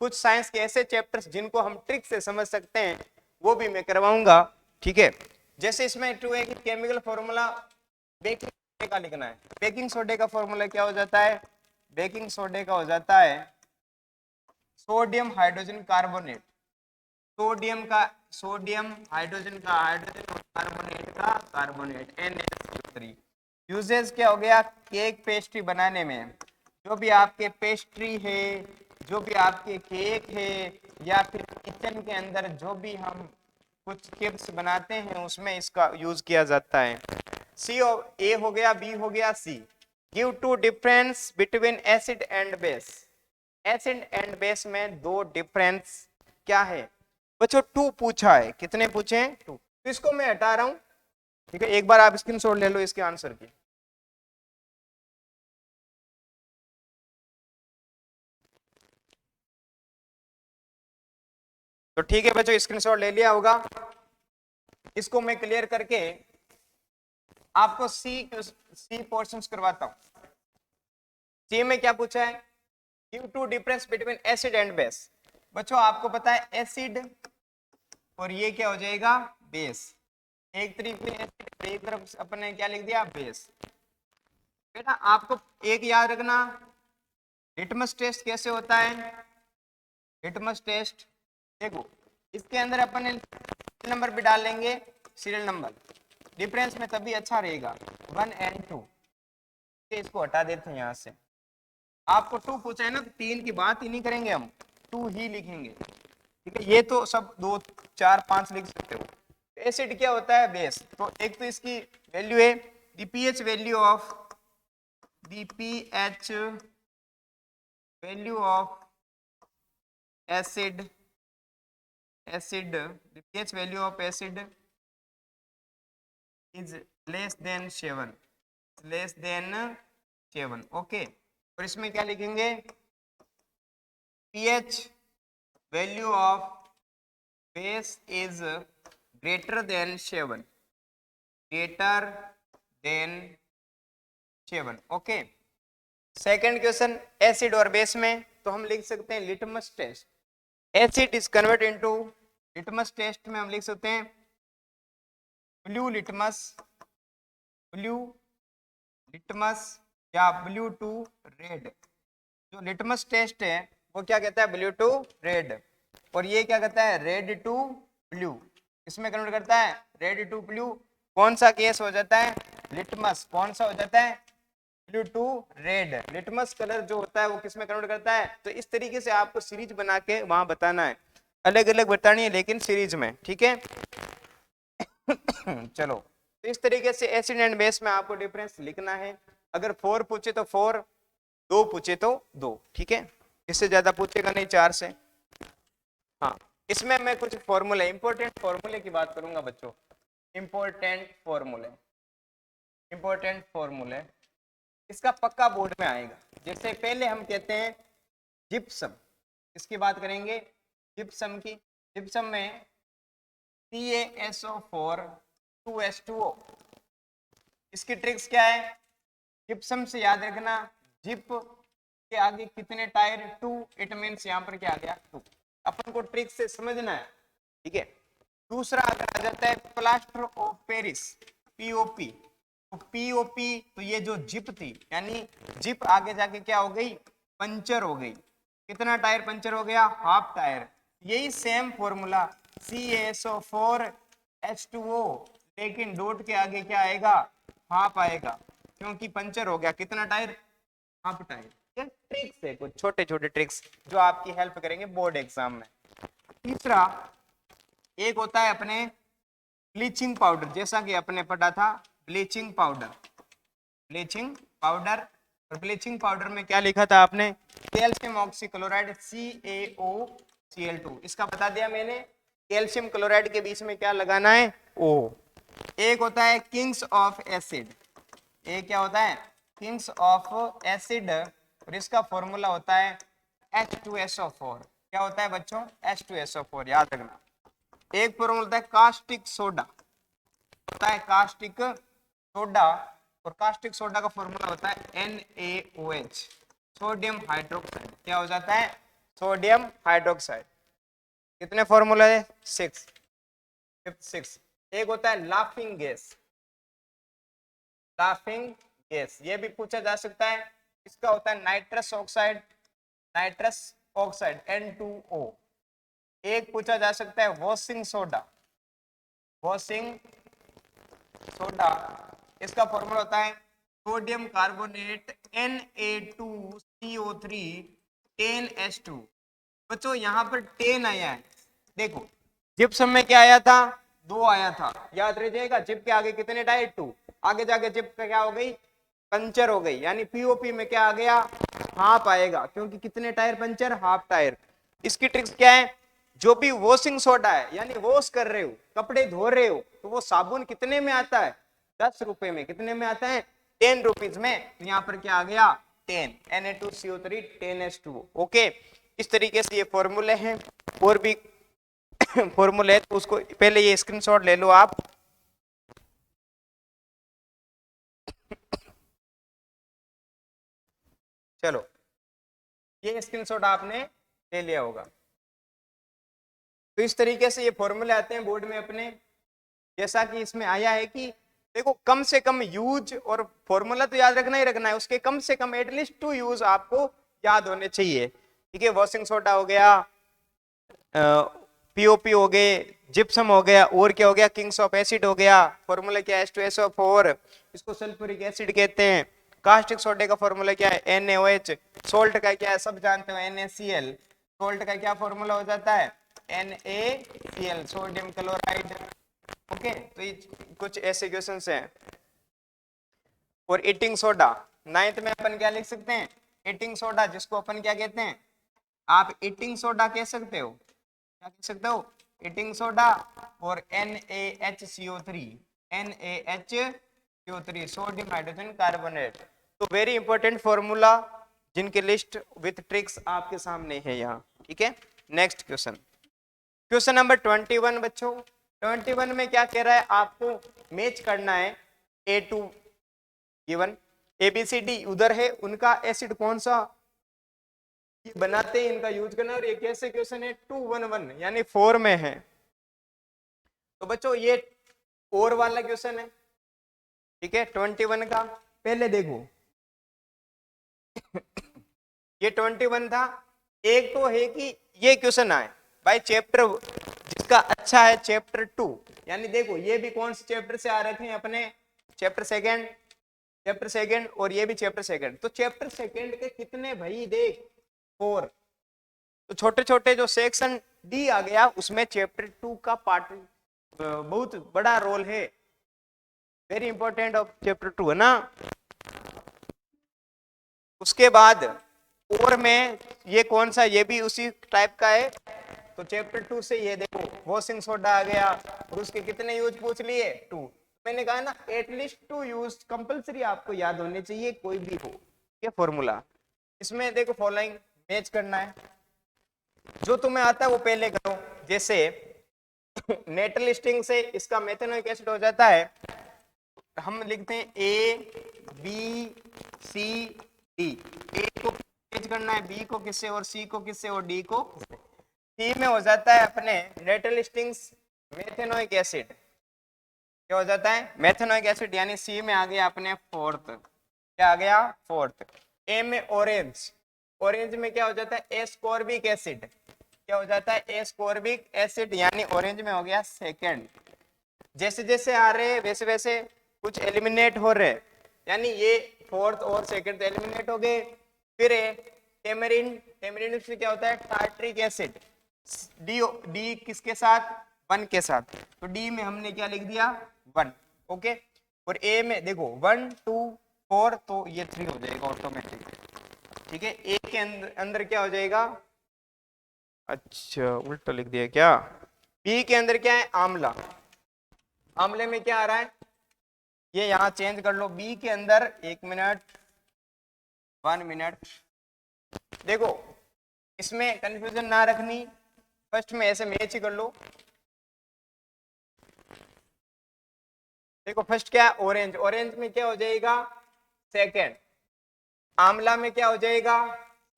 कुछ साइंस के ऐसे चैप्टर्स जिनको हम ट्रिक से समझ सकते हैं वो भी मैं करवाऊंगा, ठीक है। जैसे इसमें टू है कि केमिकल फॉर्मूला बेकिंग सोडे का लिखना है, बेकिंग सोडे का फॉर्मूला क्या हो जाता है, बेकिंग सोडे का हो जाता है सोडियम हाइड्रोजन कार्बोनेट, सोडियम का सोडियम, हाइड्रोजन का हाइड्रोजन और कार्बोनेट का कार्बोनेट NaCO3। यूजेस क्या हो गया, केक पेस्ट्री बनाने में, जो भी आपके पेस्ट्री है, जो भी आपके केक है, या फिर किचन के अंदर जो भी हम कुछ चिप्स बनाते हैं उसमें इसका यूज किया जाता है। सी ए हो गया, बी हो गया, C. Give two difference between acid and base. Acid and base में दो डिफरेंस क्या है बच्चों? 2 पूछा है। कितने पूछे हैं? 2। तो इसको मैं हटा रहा हूं, ठीक है। एक बार आप स्क्रीनशॉट ले लो इसके आंसर की। तो ठीक है बच्चों, स्क्रीनशॉट ले लिया होगा। इसको मैं क्लियर करके आपको सी पोर्शंस करवाता हूं। सी में क्या पूछा है? Give two difference between acid and base. बच्चों आपको पता है एसिड और ये क्या हो जाएगा? बेस। एक तरफ में एसिड, एक तरफ अपने क्या लिख दिया? बेस। बेटा आपको एक याद रखना, लिटमस टेस्ट कैसे होता है? लिटमस टेस्ट देखो, इसके अंदर अपन नंबर भी डाल लेंगे, सीरियल नंबर। डिफरेंस में तभी अच्छा रहेगा 1 and 2। इसको हटा देते हैं यहाँ से। आपको 2 पूछा है ना, तो 3 की बात ही नहीं करेंगे, हम 2 ही लिखेंगे, ठीक है। ये तो सब 2 4 5 लिख सकते हो। एसिड क्या होता है? बेस। तो एक तो इसकी वैल्यू है the pH value of acid, the pH value of acid is less than 7, okay. और इसमें क्या लिखेंगे? pH value of base is greater than 7, okay. Second question, acid और बेस में तो हम लिख सकते हैं litmus test. Acid is convert into, litmus test में हम लिख सकते हैं ब्लू लिटमस या ब्लू टू रेड। जो लिटमस टेस्ट है वो क्या कहता है? Blue to red. और ये क्या कहता है? Red to blue. इसमें कन्वर्ट करता है रेड टू ब्लू। कौन सा केस हो जाता है? लिटमस। कौन सा हो जाता है? Blue to red. Litmus colour जो होता है वो किस में कन्वर्ट करता है? तो इस तरीके से आपको सीरीज बना के वहां बताना है, अलग अलग बतानी है लेकिन सीरीज में, ठीक है। चलो, तो इस तरीके से एसिड एंड बेस में आपको डिफरेंस लिखना है। अगर 4 पूछे तो 4, 2 पूछे तो 2, ठीक है। इससे ज्यादा पूछेगा नहीं 4 से। हाँ, इसमें मैं कुछ फॉर्मूले, इंपॉर्टेंट फॉर्मूले की बात करूंगा बच्चों। इंपॉर्टेंट फॉर्मूले इसका पक्का बोर्ड में आएगा। जैसे पहले हम कहते हैं जिप्सम, इसकी बात करेंगे जिप्सम की। जिप्सम में CaSO4 2H2O। इसकी ट्रिक्स क्या है? जिप्सम से याद रखना, जिप के आगे कितने टायर? 2। इट मीन्स यहाँ पर क्या आ गया? 2। अपन को ट्रिक से समझना है, ठीक है। दूसरा अगर आ जाता है प्लास्टर ऑफ पेरिस, POP। तो POP, तो ये जो जिप थी, यानी जिप आगे जाके क्या हो गई? पंचर हो गई। कितना टायर पंचर हो गया? Half tyre. यही सेम फॉर्मूला CaSO4H2O, लेकिन डॉट के आगे क्या आएगा? हाफ आएगा, क्योंकि पंचर हो गया। कितना टायर? Half tyre. ट्रिक्स है, कुछ छोटे छोटे ट्रिक्स जो आपकी हेल्प करेंगे बोर्ड एग्जाम में। तीसरा एक होता है अपने ब्लीचिंग पाउडर, जैसा कि अपने पढ़ा था ब्लीचिंग पाउडर। और ब्लीचिंग पाउडर में क्या लिखा था आपने? Calcium oxychloride CaOCl2। इसका बता दिया मैंने। कैल्शियम क्लोराइड के बीच में क्या लगाना है? O। एक होता है किंग्स ऑफ एसिड। एक क्या होता है? Kings of acid. और इसका फॉर्मूला होता है H2SO4। क्या होता है बच्चों? H2SO4, याद रखना। एक फॉर्मूला होता है कास्टिक सोडा, होता है कास्टिक सोडा। और कास्टिक सोडा का फॉर्मूला होता है NaOH, सोडियम हाइड्रोक्साइड। क्या हो जाता है? Sodium hydroxide. कितने फॉर्मूला है? 6। एक होता है लाफिंग गैस, ये भी पूछा जा सकता है। इसका होता है नाइट्रस ऑक्साइड N2O। एक पूछा जा सकता है वॉशिंग सोडा, इसका फॉर्मूला होता है सोडियम कार्बोनेट Na2CO3 10H2। बच्चों यहाँ पर 10 आया है। देखो जिप्सम में क्या आया था? 2 आया था, याद रह जाएगा। जिप के आगे कितने टायर? 2। आगे जाके जिप का क्या हो गई? पंचर हो गई, यानी पीओपी में क्या आ गया, हाफ आएगा, क्योंकि कितने टायर पंचर, हाफ टायर। इसकी ट्रिक्स क्या है, जो भी वॉशिंग सोडा है, यानी वॉश कर रहे हो, कपड़े धो रहे हो, तो वो साबुन कितने में आता है, 10 रुपए में। कितने में आता है, 10 रुपीज में। यहाँ पर क्या आ गया, 10 Na2CO3 10H2O। ओके, इस तरीके से ये फॉर्मूले हैं, और भी फॉर्मूले है, तो उसको पहले ये स्क्रीनशॉट ले लो आप। चलो, ये स्क्रीनशॉट आपने ले लिया होगा। तो इस तरीके से ये फॉर्मूले आते हैं बोर्ड में अपने, जैसा कि इसमें आया है कि देखो कम से कम यूज, और फॉर्मूला तो याद रखना ही रखना है, उसके कम से कम एटलीस्ट 2 यूज आपको याद होने चाहिए। ठीक है, वॉशिंग सोडा हो गया, पीओपी हो गए, जिप्सम हो गया, और क्या हो गया, किंग्स ऑफ एसिड हो गया। फॉर्मूला क्या है, H2SO4, इसको सल्फ्यूरिक एसिड कहते हैं। कास्टिक सोडे का फॉर्मूला क्या है, NaOH। सोल्ट का क्या है, सब जानते हो, NaCl। सोल्ट का क्या फॉर्मूला हो जाता है, NaCl, सोडियम क्लोराइड। ओके, तो ये कुछ ऐसे क्वेश्चंस हैं। और ईटिंग सोडा, 9th में अपन क्या लिख सकते हैं, ईटिंग सोडा, जिसको अपन क्या कहते हैं, आप ईटिंग सोडा कह सकते हो, क्या कह सकते हो, ईटिंग सोडा। और NaHCO3, NaHCO3, sodium hydrogen carbonate. तो वेरी इंपॉर्टेंट फॉर्मूला, जिनकी लिस्ट विथ ट्रिक्स आपके सामने है यहाँ। ठीक है, नेक्स्ट क्वेश्चन, क्वेश्चन नंबर 21 बच्चों। 21 में क्या कह रहा है, आपको मैच करना है A2 गिवन, ABCD उधर है, उनका एसिड कौन सा ये बनाते हैं, इनका यूज करना। और ये कैसे क्वेश्चन है, 211 यानी 4 में है। तो बच्चों ये और वाला क्वेश्चन है। ठीक है, 21 का पहले देखो ये 21 था। एक तो है कि ये क्वेश्चन आए भाई चैप्टर, जिसका अच्छा है चैप्टर 2, यानी देखो ये भी कौन से चैप्टर से आ रखे हैं अपने, चैप्टर सेकंड, और ये भी चैप्टर सेकंड। तो चैप्टर सेकंड के कितने भाई देख, 4। तो छोटे छोटे जो सेक्शन डी आ गया, उसमें चैप्टर 2 का पार्ट बहुत बड़ा रोल है, वेरी इंपॉर्टेंट ऑफ चैप्टर 2 है ना। उसके बाद और में ये कौन सा, ये भी उसी टाइप का है। तो चैप्टर 2 से ये देखो वॉशिंग सोडा आ गया, और उसके कितने यूज पूछ लिए, 2। मैंने कहा ना एटलीस्ट 2 यूज कंपलसरी आपको याद होने चाहिए, कोई भी हो ये फॉर्मूला। इसमें देखो फॉलोइंग मैच करना है, जो तुम्हें आता है वो पहले करो। जैसे नेट लिस्टिंग से इसका मेथेनोइक एसिड हो जाता है, हम लिखते हैं ABCD। ए को मैच करना है बी को किससे, और सी को किससे, और डी को। सी में हो जाता है अपने नेट लिस्टिंग्स मेथेनोइक एसिड, क्या हो जाता है, मेथेनोइक एसिड, यानी सी में आ गया अपने 4th। क्या आ गया, 4th। ए में ऑरेंज, ऑरेंज में क्या हो जाता है, एस्कॉर्बिक एसिड, क्या हो जाता है, एस्कॉर्बिक एसिड, यानी ऑरेंज में हो गया 2nd। जैसे जैसे आ रहे हैं वैसे वैसे कुछ एलिमिनेट हो रहे, यानी ये 4th और 2nd एलिमिनेट हो गए। फिर टेमरिन, टेमरिन से क्या होता है, टार्ट्रिक एसिड, डी किसके साथ, 1 के साथ। तो डी में हमने क्या लिख दिया, 1। ओके, और ए में देखो 1 2 4, तो ये 3 हो जाएगा ऑटोमेटिक। ठीक है, ए के अंदर क्या हो जाएगा, अच्छा उल्टा लिख दिया क्या, बी के अंदर क्या है, आंवला, आंवले में क्या आ रहा है, ये यहां चेंज कर लो, बी के अंदर 1 मिनट 1 मिनट। देखो इसमें कंफ्यूजन ना रखनी, फर्स्ट में ऐसे मैच ही कर लो। देखो फर्स्ट क्या है, ऑरेंज, ऑरेंज में क्या हो जाएगा, 2nd। आंवला में क्या हो जाएगा,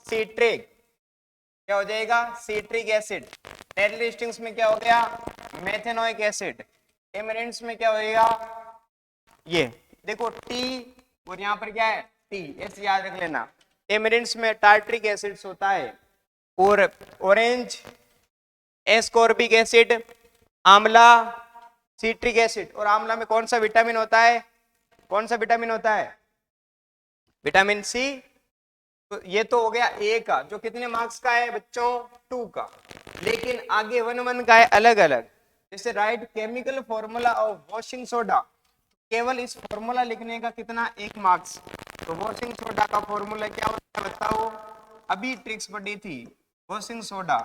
सिट्रिक, क्या हो जाएगा, सिट्रिक एसिड। नेट लिस्टिंग्स में क्या हो गया, मेथेनोइक एसिड। एमरेंट्स में क्या होएगा, ये देखो टी, और यहाँ पर क्या है, टी, ऐसे याद रख लेना। एमरेंट्स में टार्ट्रिक एसिड होता है, और ऑरेंज एस्कॉर्बिक एसिड, आंवला सिट्रिक एसिड। और आंवला में कौन सा विटामिन होता है, कौन सा विटामिन होता है, विटामिन सी। तो ये तो हो गया ए का, जो कितने मार्क्स का है बच्चों, 2 का। लेकिन आगे 1 1 का है अलग अलग। जैसे right chemical formula of washing soda, केवल इस फॉर्मूला लिखने का कितना, 1 मार्क्स। तो वॉशिंग सोडा का फॉर्मूला क्या होता है बताओ? अभी ट्रिक्स पढ़ी थी, वॉशिंग सोडा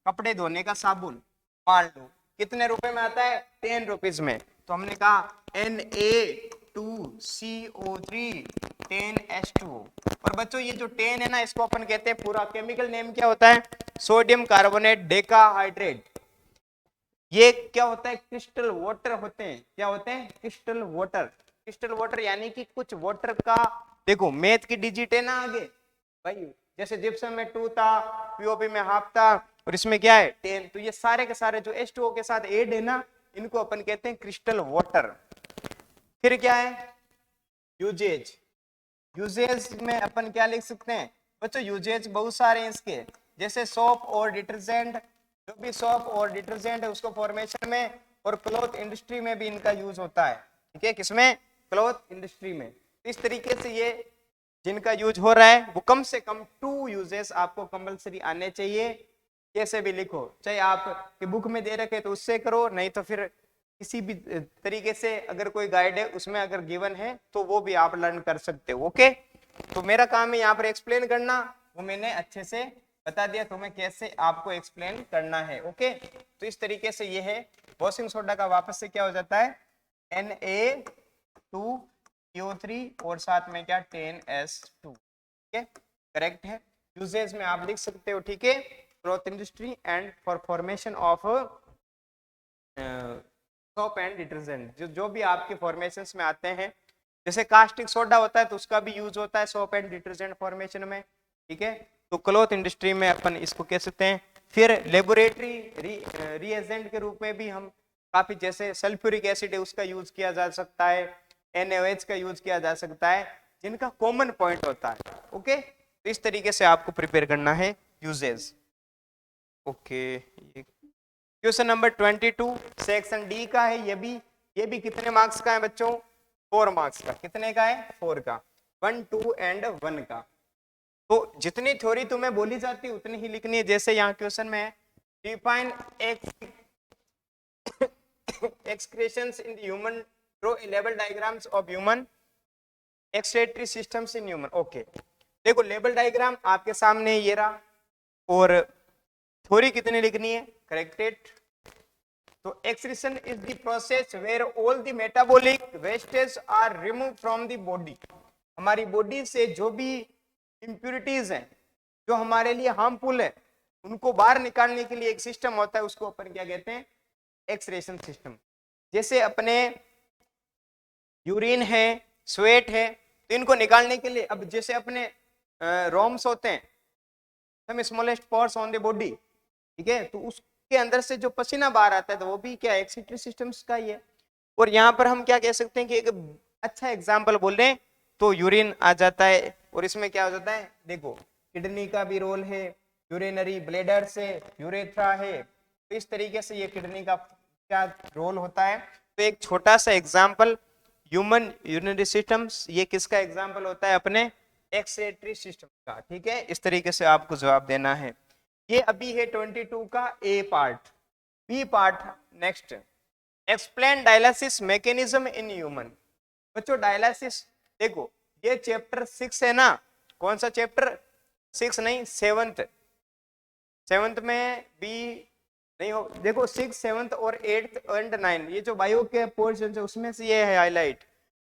कपड़े धोने का साबुन, मान लो कितने रुपए में आता है, 10 रुपीज में। तो हमने कहा Na2CO3 10H2O। और बच्चों ये जो 10 है ना, इसको अपन कहते हैं, पूरा केमिकल नेम क्या होता है, सोडियम कार्बोनेट डेकाहाइड्रेट। ये क्या होता है, क्रिस्टल वाटर होते हैं। क्या होते हैं, क्रिस्टल वाटर। क्रिस्टल वाटर यानी कि कुछ वाटर का, देखो मैथ की डिजिट है ना आगे भाई, जैसे जिप्सम में 2 था, पीओपी में हाफ था, और इसमें क्या है 10। तो ये सारे के सारे जो H2O के साथ एड है ना, इनको अपन कहते हैं क्रिस्टल वाटर। फिर क्या है, यूजेज। यूजेज में अपन क्या लिख सकते हैं बच्चों, यूजेज बहुत सारे हैं इसके, जैसे सोप और डिटर्जेंट, जो भी सोप और डिटर्जेंट है उसको फॉर्मेशन में, और क्लॉथ इंडस्ट्री में भी इनका यूज होता है। ठीक है, किसमें, क्लॉथ इंडस्ट्री में। तो इस तरीके से ये जिनका यूज हो रहा है वो कम से कम 2 यूजेस आपको कंपलसरी आने चाहिए। कैसे भी लिखो, चाहे आप बुक में दे रखे तो उससे करो, नहीं तो फिर किसी भी तरीके से अगर कोई गाइड है उसमें अगर गिवन है तो वो भी आप लर्न कर सकते हो। ओके, तो मेरा काम है यहाँ पर एक्सप्लेन करना, वो मैंने अच्छे से बता दिया तुम्हें कैसे आपको एक्सप्लेन करना है। ओके, तो इस तरीके से ये है वॉशिंग सोडा का, वापस से क्या हो जाता है Na2CO3 और साथ में क्या 10S2। ठीक है, करेक्ट है। यूजेज में आप लिख सकते हो, ठीक है, cloth industry and for formation of soap and detergent, जो भी आपके फॉर्मेशंस में आते हैं, जैसे कास्टिक सोडा होता है तो उसका भी यूज होता है सोप एंड डिटर्जेंट फॉर्मेशन में। ठीक है, तो क्लॉथ इंडस्ट्री में अपन इसको कह सकते हैं। फिर लेबोरेटरी रिएजेंट के रूप में भी हम काफी, जैसे सल्फ्यूरिक एसिड है उसका यूज किया जा सकता है, NaOH का यूज किया जा सकता है, जिनका कॉमन पॉइंट होता है। ओके, तो इस तरीके से आपको प्रिपेयर करना है uses. Okay, question number 22 section D का है। ये भी कितने मार्क्स का है बच्चों, 4 मार्क्स का। कितने का है, 4 का, 1, 2 एंड 1 का। तो जितनी थ्योरी तुम्हें बोली जाती है उतनी ही लिखनी है। जैसे यहाँ क्वेश्चन में है, define excretions in the human, draw a level diagrams of human excretory systems in human. Okay, देखो लेवल डायग्राम आपके सामने ये रहा, और थ्योरी कितनी लिखनी है, करेक्टेड। तो excretion is the process where all the metabolic wastes are removed from the body। हमारी बॉडी से जो भी impurities हैं, जो हमारे लिए हार्मफुल है, उनको बाहर निकालने के लिए एक सिस्टम होता है, उसको अपन क्या कहते हैं, एक्सक्रीशन सिस्टम। जैसे अपने यूरिन है, स्वेट है, तो इनको निकालने के लिए, अब जैसे अपने रोम्स होते हैं, हम smallest pores on the body, ठीक है, तो उसके अंदर से जो पसीना बाहर आता है तो वो भी क्या एक्सक्रीटरी सिस्टम्स का ही है। और यहाँ पर हम क्या कह सकते हैं कि एक अच्छा एग्जांपल बोल रहे हैं तो यूरिन आ जाता है, और इसमें क्या हो जाता है, देखो किडनी का भी रोल है, यूरिनरी ब्लेडर से, यूरेथ्रा है, तो इस तरीके से ये किडनी का क्या रोल होता है। तो एक छोटा सा एग्जाम्पल, ह्यूमन यूरिनरी सिस्टम्स, ये किसका एग्जाम्पल होता है, अपने एक्सक्रीटरी सिस्टम का। ठीक है, इस तरीके से आपको जवाब देना है। ये अभी है 22 का A part. B part next, explain dialysis mechanism in human. बच्चों डायलिसिस, देखो ये चैप्टर 6 है ना, कौन सा चैप्टर, 6 नहीं 7th में बी नहीं हो, देखो 6, 7th और 8th एंड 9, ये जो बायो के पोर्शन है उसमें से ये है हाईलाइट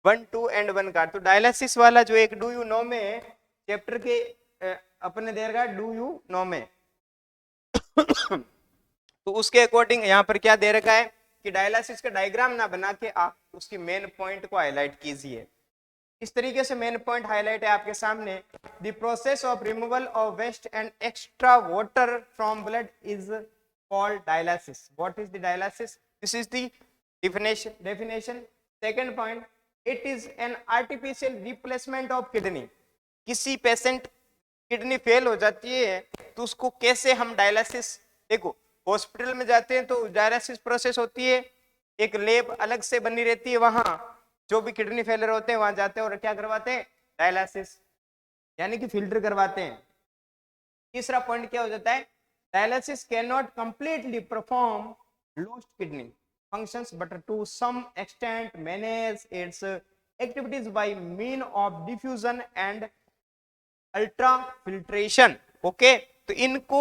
1, 2 एंड 1 का। तो डायलिसिस वाला जो एक डू यू नो में चैप्टर के अपने दे रखा है, डू यू नो में तो उसके अकॉर्डिंग यहाँ पर क्या दे रखा है कि डायलिसिस का डायग्राम ना बना के आप उसकी मेन पॉइंट को हाईलाइट कीजिए। इस तरीके से मेन पॉइंट हाईलाइट है आपके सामने, the process of removal of waste and extra water from blood is called dialysis. What is the dialysis, this is the definition. Second point, it is an artificial replacement of kidney. किसी patient kidney fail हो जाती है तो उसको कैसे हम dialysis, देखो hospital में जाते हैं तो डायलिसिस प्रोसेस होती है, एक लैब अलग से बनी रहती है, वहां जो भी किडनी फेलियर होते हैं वहां जाते हैं और क्या करवाते हैं, डायलिसिस यानी कि फिल्टर करवाते हैं। तीसरा पॉइंट क्या हो जाता है, dialysis can not completely perform lost kidney. functions but to some extent manage its activities by mean of diffusion and ultra filtration. Okay, तो इनको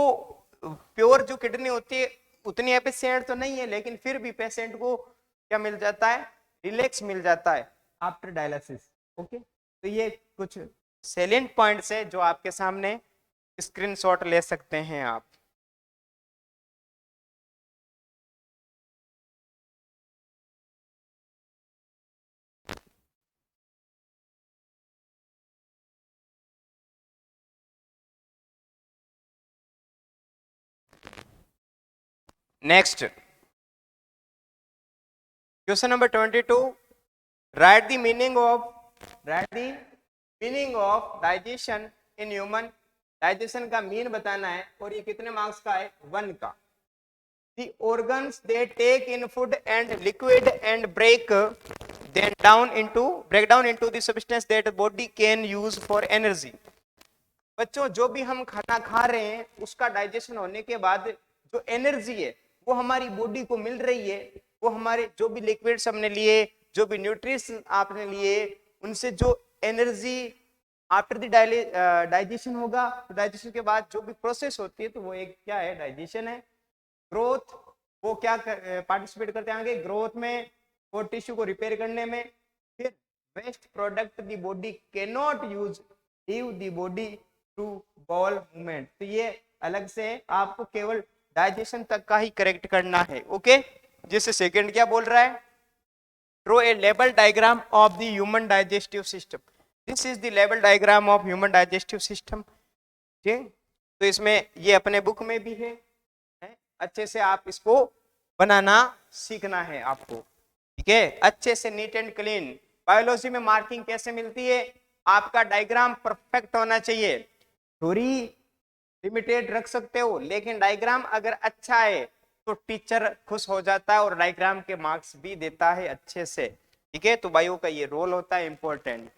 प्योर जो किडनी होती है उतनी एफिशिएंट तो नहीं है, लेकिन फिर भी पेशेंट को क्या मिल जाता है, रिलैक्स मिल जाता है आफ्टर डायलिसिस। ओके, तो ये कुछ सैलेंट पॉइंट्स है जो आपके सामने स्क्रीनशॉट ले सकते हैं आप। Next question number 22, right the meaning of digestion in human. Digestion का मीन बताना है और ये कितने मार्क्स का है, 1 का। The organs they take in food and liquid and break down into the substance that body can use for energy। बच्चों, जो भी हम खाना खा रहे हैं उसका डाइजेशन होने के बाद जो एनर्जी है वो हमारी बॉडी को मिल रही है, वो हमारे जो भी लिक्विड्स हमने लिए, जो भी न्यूट्रिशन आपने लिए, उनसे जो एनर्जी आफ्टर द डाइजेशन होगा, तो डाइजेशन के बाद जो भी प्रोसेस होती है तो वो एक क्या है, डाइजेशन है। ग्रोथ, वो क्या पार्टिसिपेट करते हैं आगे ग्रोथ में और टिश्यू को रिपेयर करने में। फिर waste product the body can not use leave the body to bowel movement. तो ये अलग से आपको केवल डाइजेशन तक का ही करेक्ट करना है। ओके, जिससे सेकंड क्या बोल रहा है, draw a level diagram of the human digestive system. This is the level diagram of human digestive system. ठीक, तो इसमें ये अपने बुक में भी है, अच्छे से आप इसको बनाना सीखना है आपको। ठीक है, अच्छे से नीट एंड क्लीन। बायोलॉजी में मार्किंग कैसे मिलती है, आपका डायग्राम परफेक्ट होना चाहिए। थोड़ी लिमिटेड रख सकते हो, लेकिन डायग्राम अगर अच्छा है तो टीचर खुश हो जाता है और डायग्राम के मार्क्स भी देता है अच्छे से। ठीक है, तो बायो का ये रोल होता है इंपॉर्टेंट।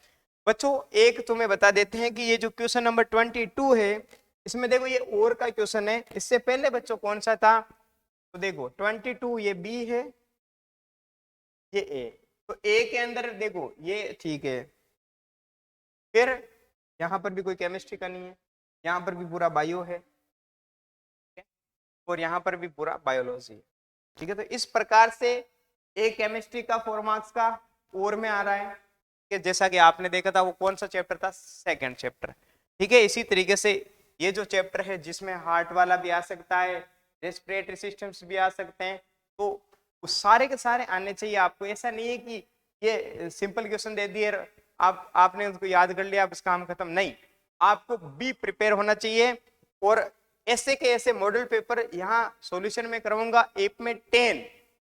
बच्चों, एक तुम्हें बता देते हैं कि ये जो क्वेश्चन नंबर 22 है, इसमें देखो ये और का क्वेश्चन है। इससे पहले बच्चों कौन सा था, तो देखो 22 ये बी है, ये ए। तो ए के अंदर देखो ये ठीक है, फिर यहां पर भी कोई केमिस्ट्री का नहीं है, यहां पर भी पूरा बायो है और यहां पर भी पूरा बायोलॉजी है। ठीक है, तो इस प्रकार से एक केमिस्ट्री का 4 मार्क्स का और में आ रहा है कि जैसा कि आपने देखा था वो कौन सा चैप्टर था, सेकंड चैप्टर। ठीक है, इसी तरीके से ये जो चैप्टर है जिसमें हार्ट वाला भी आ सकता है, रेस्पिरेटरी सिस्टम्स भी आ सकते हैं, तो वो सारे के सारे आने चाहिए आपको। ऐसा नहीं है कि ये सिंपल क्वेश्चन दे दिए आपने उसको याद कर लिया, अब इस काम खत्म, नहीं। आपको भी प्रिपेयर होना चाहिए। और ऐसे के ऐसे मॉडल पेपर यहाँ सॉल्यूशन में करवाऊंगा, एक में 10,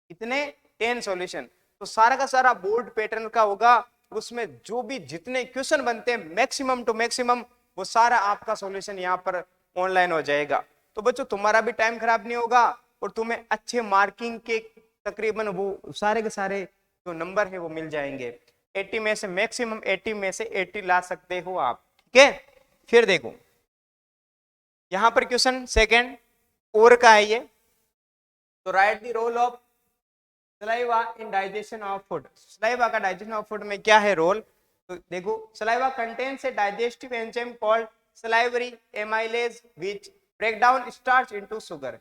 कितने 10 सॉल्यूशन, तो सारा का सारा बोर्ड पैटर्न का होगा। उसमें जो भी जितने क्वेश्चन बनते हैं मैक्सिमम टू मैक्सिमम वो सारा आपका सॉल्यूशन यहाँ पर ऑनलाइन हो जाएगा। तो बच्चों, तुम्हारा भी टाइम खराब नहीं होगा और तुम्हें अच्छे मार्किंग के तकरीबन वो सारे के सारे जो नंबर है वो मिल जाएंगे। 80 में से मैक्सिमम 80 में से 80 ला सकते हो आप। ठीक है, फिर देखो यहां पर क्वेश्चन सेकंड और का है ये, तो write the role of saliva in digestion of food. Saliva का डाइजेशन ऑफ फूड में क्या है रोल, तो देखो saliva contains a digestive enzyme called salivary amylase which break down starch into sugar.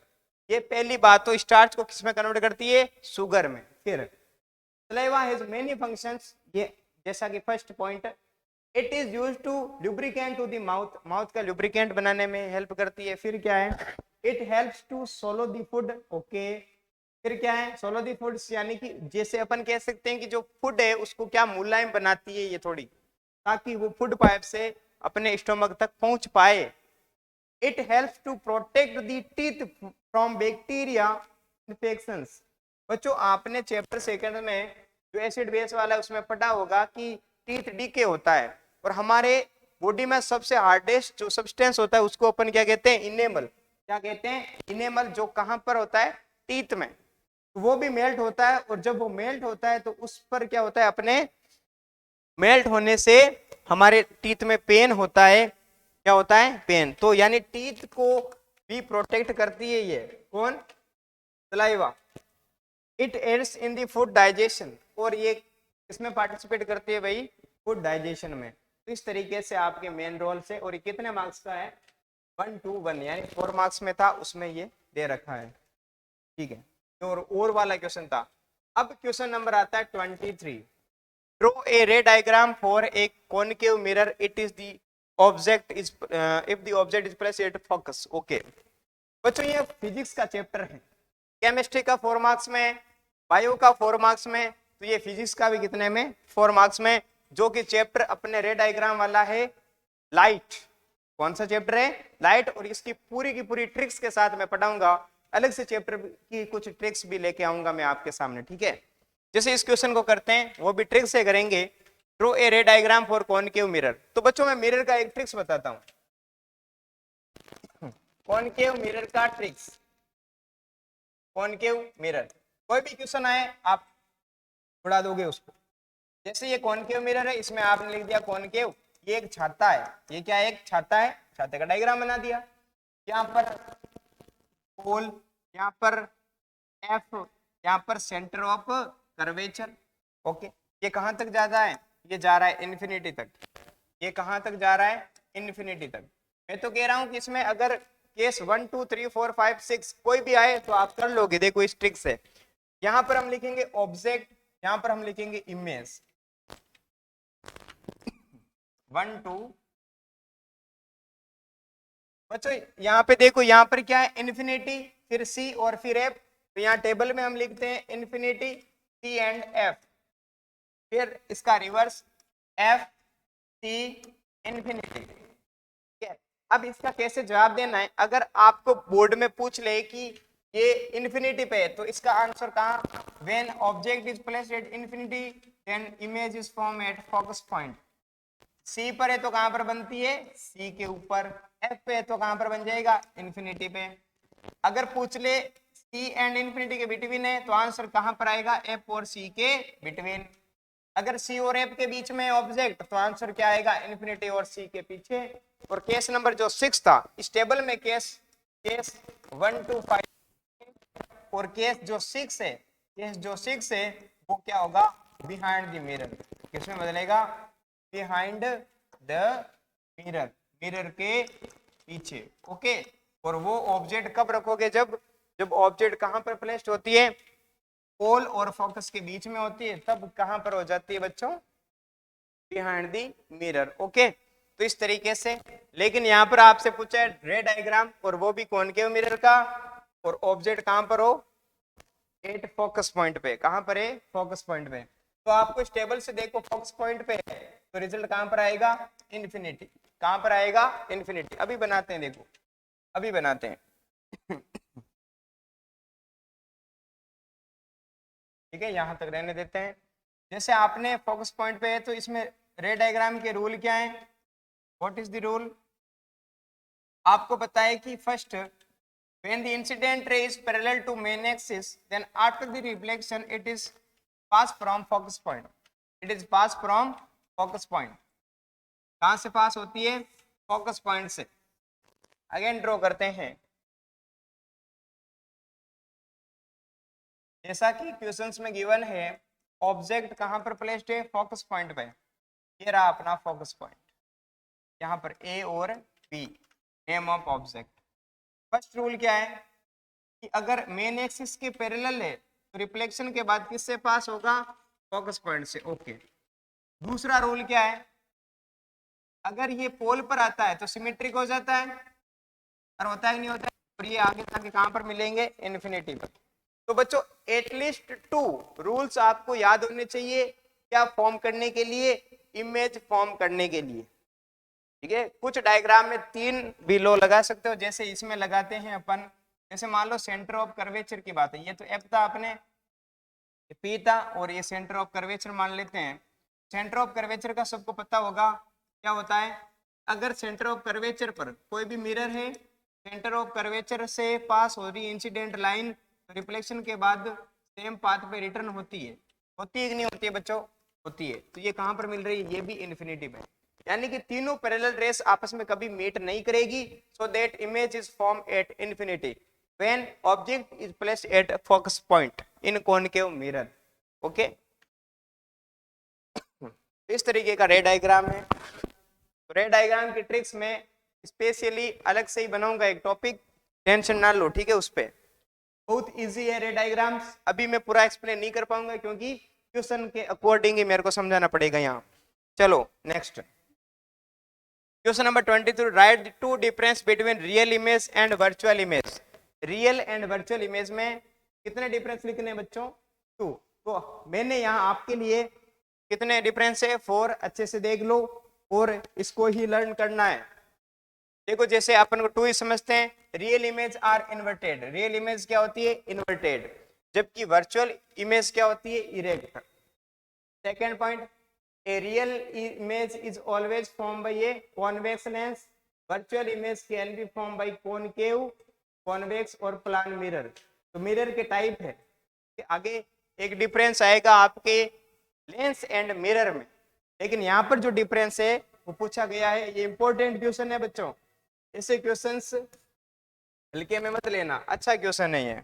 ये पहली बात, तो स्टार्च को किस में कन्वर्ट करती है, शुगर में। फिर सलाइवा हैज मेनी फंक्शंस, ये जैसा कि first point, it is used to lubricant to the mouth, mouth का लुब्रिकेंट बनाने में हेल्प करती है। फिर क्या है, it helps to swallow the food. Okay, फिर क्या है, सोलो द फूड यानी कि जैसे अपन कह सकते हैं कि जो फूड है उसको क्या मुलायम बनाती है ये थोड़ी, ताकि वो फूड पाइप से अपने स्टोमक तक पहुंच पाए। It helps to protect the teeth from bacteria infections. बच्चों, आपने चैप्टर सेकंड में जो एसिड बेस वाला है उसमें पढ़ा होगा कि टीथ डीके होता है और हमारे बॉडी में सबसे हार्डेस्ट जो सब्सटेंस होता है उसको अपन क्या कहते हैं, इनेमल। क्या कहते हैं, इनेमल, जो कहां पर होता है, टीथ में। वो भी मेल्ट होता है और जब वो मेल्ट होता है तो उस पर क्या होता है, अपने मेल्ट होने से हमारे टीथ में पेन होता है। क्या होता है, पेन। तो यानी टीथ को भी प्रोटेक्ट करती है ये कौन, saliva. It adds in the food digestion, और ये इसमें पार्टिसिपेट करती है भाई फूड डाइजेशन में। तो इस तरीके से आपके मेन रोल से, और ये कितने मार्क्स का है 1 to 1 यानी 4 मार्क्स में था, उसमें ये दे रखा है। ठीक है, और वाला क्वेश्चन था। अब क्वेश्चन नंबर आता है 23, ड्रॉ ए रे diagram for a concave mirror, it is the object is if the object is placed at focus. Okay बच्चों, ये फिजिक्स का चैप्टर है, केमिस्ट्री का 4 मार्क्स में, बायो का 4 मार्क्स में, तो ये फिजिक्स का भी कितने में 4 मार्क्स में, जो कि चैप्टर अपने रे डायग्राम वाला है लाइट। कौन सा चैप्टर है? लाइट। और इसकी पूरी की पूरी ट्रिक्स के साथ मैं पढ़ाऊंगा, अलग से चैप्टर की कुछ ट्रिक्स भी लेके आऊंगा मैं आपके सामने। ठीक है, जैसे इस क्वेश्चन को करते हैं वो भी ट्रिक्स से करेंगे। ड्रॉ ए रे डायग्राम फॉर कॉनकेव मिरर। तो बच्चों मैं मिरर का एक ट्रिक्स बताता हूं, कॉनकेव मिरर का ट्रिक्स। कॉनकेव मिरर, कोई भी क्वेश्चन आए आप उड़ा दोगे उसको। जैसे ये कॉनकेव मिरर है, इसमें आपने लिख दिया कॉनकेव, ये एक छाता है, ये क्या है? एक छाता है, छाते का डायग्राम बना दिया। यहाँ पर पोल, यहाँ पर एफ, यहाँ पर सेंटर ऑफ कर्वेचर। ओके, ये कहां तक जा रहा है? ये जा रहा है इन्फिनिटी तक। ये कहां तक जा रहा है? इन्फिनिटी तक। मैं तो कह रहा हूं कि इसमें अगर केस 1 2 3 4 5 6 कोई भी आए तो आप कर लोगे। देखो इस ट्रिक से, यहां पर हम लिखेंगे ऑब्जेक्ट, यहां पर हम लिखेंगे इमेज 1 2। बच्चों यहाँ पे देखो, यहाँ पर क्या है? इन्फिनिटी, फिर सी और फिर एफ। तो यहाँ टेबल में हम लिखते हैं इन्फिनिटी, सी एंड एफ, फिर इसका रिवर्स एफ सी इन्फिनिटी। ठीक है, अब इसका कैसे जवाब देना है? अगर आपको बोर्ड में पूछ ले कि ये इन्फिनिटी पे है, तो इसका आंसर कहाँ? When object is placed at infinity then image is form at focus point. C पर है तो कहां पर बनती है? सी के ऊपर। एफ पे है तो कहां पर बन जाएगा? इन्फिनिटी पे। अगर पूछ ले सी एंड इन्फिनिटी के बिटवीन है तो आंसर कहां पर आएगा? एफ और सी के बिटवीन। अगर सी और एफ के बीच में ऑब्जेक्ट तो आंसर क्या आएगा? इन्फिनिटी और सी के पीछे। और केस नंबर जो 6 था इस टेबल में, केस 1 2 5, और केस जो 6 है, केस जो 6 है वो क्या होगा? Behind the mirror. किसमें बदलेगा? बिहाइंड द मिरर, मिरर के पीछे। ओके, और वो ऑब्जेक्ट कब रखोगे? जब ऑब्जेक्ट कहां पर प्लेस्ड होती है? पोल और फोकस के बीच में होती है, तब कहां पर हो जाती है बच्चों? Behind the mirror. ओके, तो इस तरीके से। लेकिन यहाँ पर आपसे पूछा है रे डायग्राम, और वो भी कॉनकेव मिरर का, और ऑब्जेक्ट कहां पर हो? एट फोकस पॉइंट पे। कहां पर है? फोकस पॉइंट पे। तो आपको इस टेबल से देखो फोकस पॉइंट पे है तो रिजल्ट कहां पर आएगा? इन्फिनिटी। कहां पर आएगा? इन्फिनिटी। अभी बनाते हैं, देखो अभी बनाते हैं। ठीक है, यहां तक रहने देते हैं। जैसे आपने फोकस पॉइंट पे है तो इसमें रे डायग्राम के रूल क्या है? What is the rule? आपको पता है कि first when the incident ray is parallel to main axis then after the reflection it is pass from focus point, it is pass from focus point। कहां से पास होती है? फोकस पॉइंट से। Again draw करते हैं, जैसा कि क्वेश्चंस में गिवन है ऑब्जेक्ट कहां पर प्लेस्ड है? फोकस पॉइंट पे। ये रहा अपना फोकस पॉइंट, यहाँ पर ए और B, name of object. First rule क्या है कि अगर मेन एक्सिस के पैरेलल है तो रिफ्लेक्शन के बाद किससे पास होगा? फोकस पॉइंट से। ओके, दूसरा रूल क्या है? अगर ये पोल पर आता है तो सिमेट्रिक हो जाता है, और होता है नहीं होता है, और ये आगे जाके कहां पर मिलेंगे? इन्फिनिटी पर। तो बच्चों एटलीस्ट 2 रूल्स आपको याद होने चाहिए, क्या फॉर्म करने के लिए? इमेज फॉर्म करने के लिए। ठीक है, कुछ डायग्राम में 3 भी लॉ लगा सकते हो, जैसे इसमें लगाते हैं अपन। जैसे मान लो सेंटर ऑफ कर्वेचर की बात है, ये तो एफ था अपने, पी था, और ये सेंटर ऑफ कर्वेचर मान लेते हैं। सेंटर ऑफ कर्वेचर का सबको पता होगा क्या होता है? अगर सेंटर ऑफ कर्वेचर पर कोई भी मिरर है, सेंटर ऑफ कर्वेचर से पास हो रही इंसिडेंट लाइन, तो रिफ्लेक्शन के बाद सेम पाथ पे रिटर्न होती है कि नहीं होती है बच्चों? होती है। तो ये कहां पर मिल रही है? ये भी इन्फिनिटी पे। यानी कि तीनों पैरेलल रेस आपस में कभी मीट नहीं करेगी, so that image is form at infinity when object is placed eight focus point. In concave mirror. Okay, इस तरीके का रे डायग्राम है। तो रे डायग्राम की ट्रिक्स में स्पेशली अलग से ही बनाऊंगा एक टॉपिक, टेंशन ना लो, ठीक है। उस पे बहुत इजी है रे डायग्राम्स, अभी मैं पूरा एक्सप्लेन नहीं कर पाऊंगा क्योंकि क्वेश्चन के अकॉर्डिंग ही मेरे को समझाना पड़ेगा यहाँ। चलो next question number 22, write two difference between real image and virtual image. Real and virtual image में कितने डिफरेंस लिखने हैं बच्चों? 2। तो मैंने यहाँ आपके लिए कितने डिफरेंस है 4, अच्छे से देख लो और इसको ही लर्न करना है। देखो जैसे अपन को 2 ही समझते हैं, real image are inverted, real image क्या होती है? इन्वर्टेड, जबकि वर्चुअल इमेज क्या होती है? Erect. Second point, a real image is always form by a convex lens, virtual image can be form by concave, convex और प्लान मिरर। तो mirror के टाइप है कि आगे एक डिफरेंस आएगा आपके लेंस एंड मिरर में, लेकिन यहाँ पर जो डिफरेंस है वो पूछा गया है। ये इंपॉर्टेंट क्वेश्चन है बच्चों, ऐसे क्वेश्चंस हल्के में मत लेना, अच्छा क्वेश्चन है ये।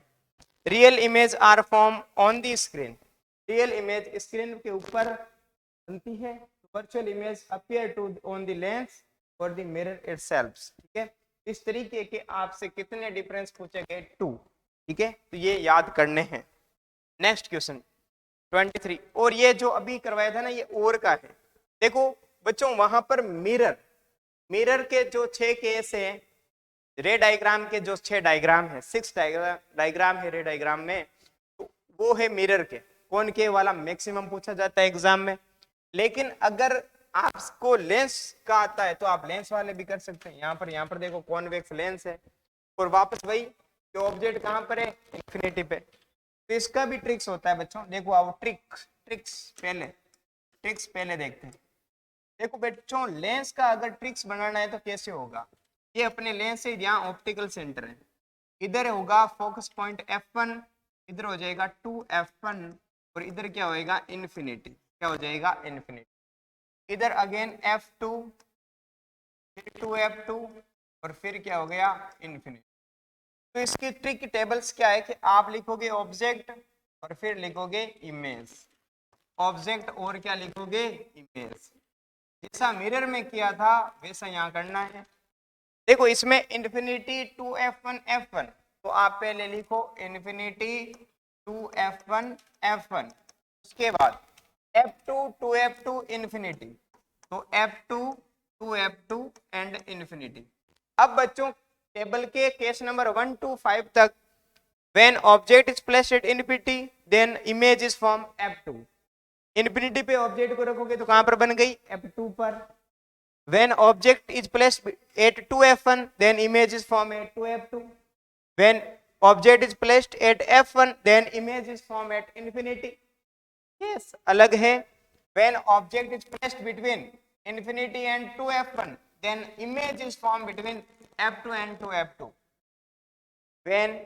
Real image are form on the screen, real image screen के ऊपर बनती है, virtual image appear to on the lens और द मिरर इटसेल्फ, ठीक है। इस तरीके के आपसे कितने डिफरेंस पूछे गए? 2, ठीक है, तो ये याद करने हैं। नेक्स्ट क्वेश्चन 23, और ये जो अभी करवाया था ना ये और का है। देखो बच्चों वहां पर मिरर, मिरर के जो 6 केस है, रे डायग्राम के जो 6 डायग्राम है, 6 डायग्राम है रे डायग्राम में, तो वो है मिरर के, कौन के वाला मैक्सिमम पूछा जाता है एग्जाम में। लेकिन अगर आपको लेंस का आता है तो आप लेंस वाले भी कर सकते हैं। यहाँ पर देखो कॉन्वेक्स लेंस है और वापस वही कि ऑब्जेक्ट कहाँ पर है? इंफिनिटी पे। तो इसका भी ट्रिक्स होता है बच्चों, देखो आओ ट्रिक्स पहले देखते हैं। देखो बच्चों लेंस का अगर ट्रिक्स बनाना है तो कैसे होगा? ये अपने लेंस से यहाँ ऑप्टिकल सेंटर है, इधर होगा फोकस पॉइंट F1, इधर हो जाएगा 2F1 और इधर क्या होएगा? इन्फिनिटी। क्या हो जाएगा? इन्फिनिटी। इधर अगेन F2, फिर 2F2 और फिर क्या हो गया? इन्फिनिटी। तो इसकी ट्रिक टेबल्स क्या है कि आप लिखोगे ऑब्जेक्ट और फिर लिखोगे इमेज, ऑब्जेक्ट और क्या लिखोगे? इमेज। जैसा मिरर में किया था वैसा यहाँ करना है। देखो इसमें इन्फिनिटी 2F1 F1, तो आप पहले लिखो इन्फिनिटी 2F1 F1, उसके बाद F2 2F2 इन्फिनिटी, तो F2 2F2 एंड इन्फिनिटी। अब बच्चों टेबल के केस नंबर 1 to 5 तक, when object is placed at infinity then image is form F2, infinity पे ऑब्जेक्ट को रखोगे तो कहां पर बन गई? F2 पर। When object is placed at 2F1 then image is formed at 2F2. When object is placed at F1 then image is formed at infinity. Yes, अलग है। When object is placed between infinity and 2F1 then image is formed between F2 and 2F2. When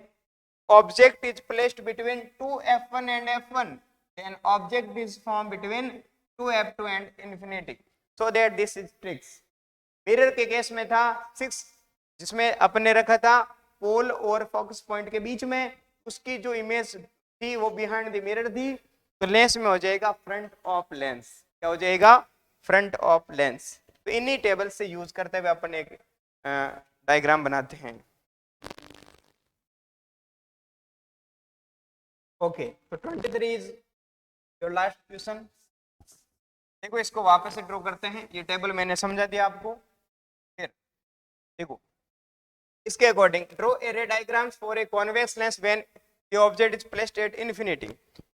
object is placed between 2F1 and F1 then object is formed between 2F2 and infinity. So that this is tricks. Mirror के case में था 6, जिसमें अपने रखा था पोल और focus point के बीच में, उसकी जो इमेज थी वो बिहाइंड द मिरर थी, तो लेंस में हो जाएगा फ्रंट ऑफ लेंस। क्या हो जाएगा? Front of lens. तो इन्हीं टेबल से यूज करते हुए अपन एक डायग्राम बनाते हैं। ओके, तो 23 इज योर लास्ट क्वेश्चन। देखो इसको वापस से ड्रॉ करते हैं, ये टेबल मैंने समझा दिया आपको। फिर देखो इसके अकॉर्डिंग ड्रॉ ए रे diagrams for a convex lens when the object is placed at infinity.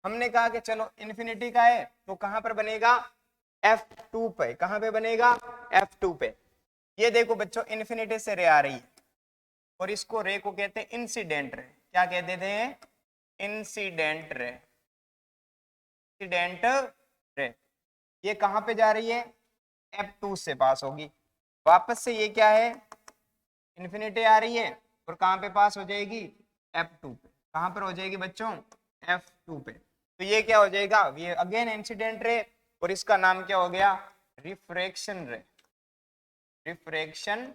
हमने कहा कि चलो इन्फिनिटी का है तो कहां पर बनेगा? F2 पे। कहां पे बनेगा? F2 पे। ये देखो बच्चों इन्फिनिटी से रे आ रही है और इसको रे को कहते हैं इंसिडेंट रे। क्या कहते थे? Incident ray, incident ray. ये कहां पे जा रही है? F2 से पास होगी। वापस से ये क्या है? इन्फिनिटी आ रही है और कहां पे पास हो जाएगी? F2 पे। कहां पर हो जाएगी बच्चों? F2 पे। तो ये क्या हो जाएगा? ये अगेन इंसिडेंट रे और इसका नाम क्या हो गया? रिफ्रैक्शन रे, रिफ्रैक्शन।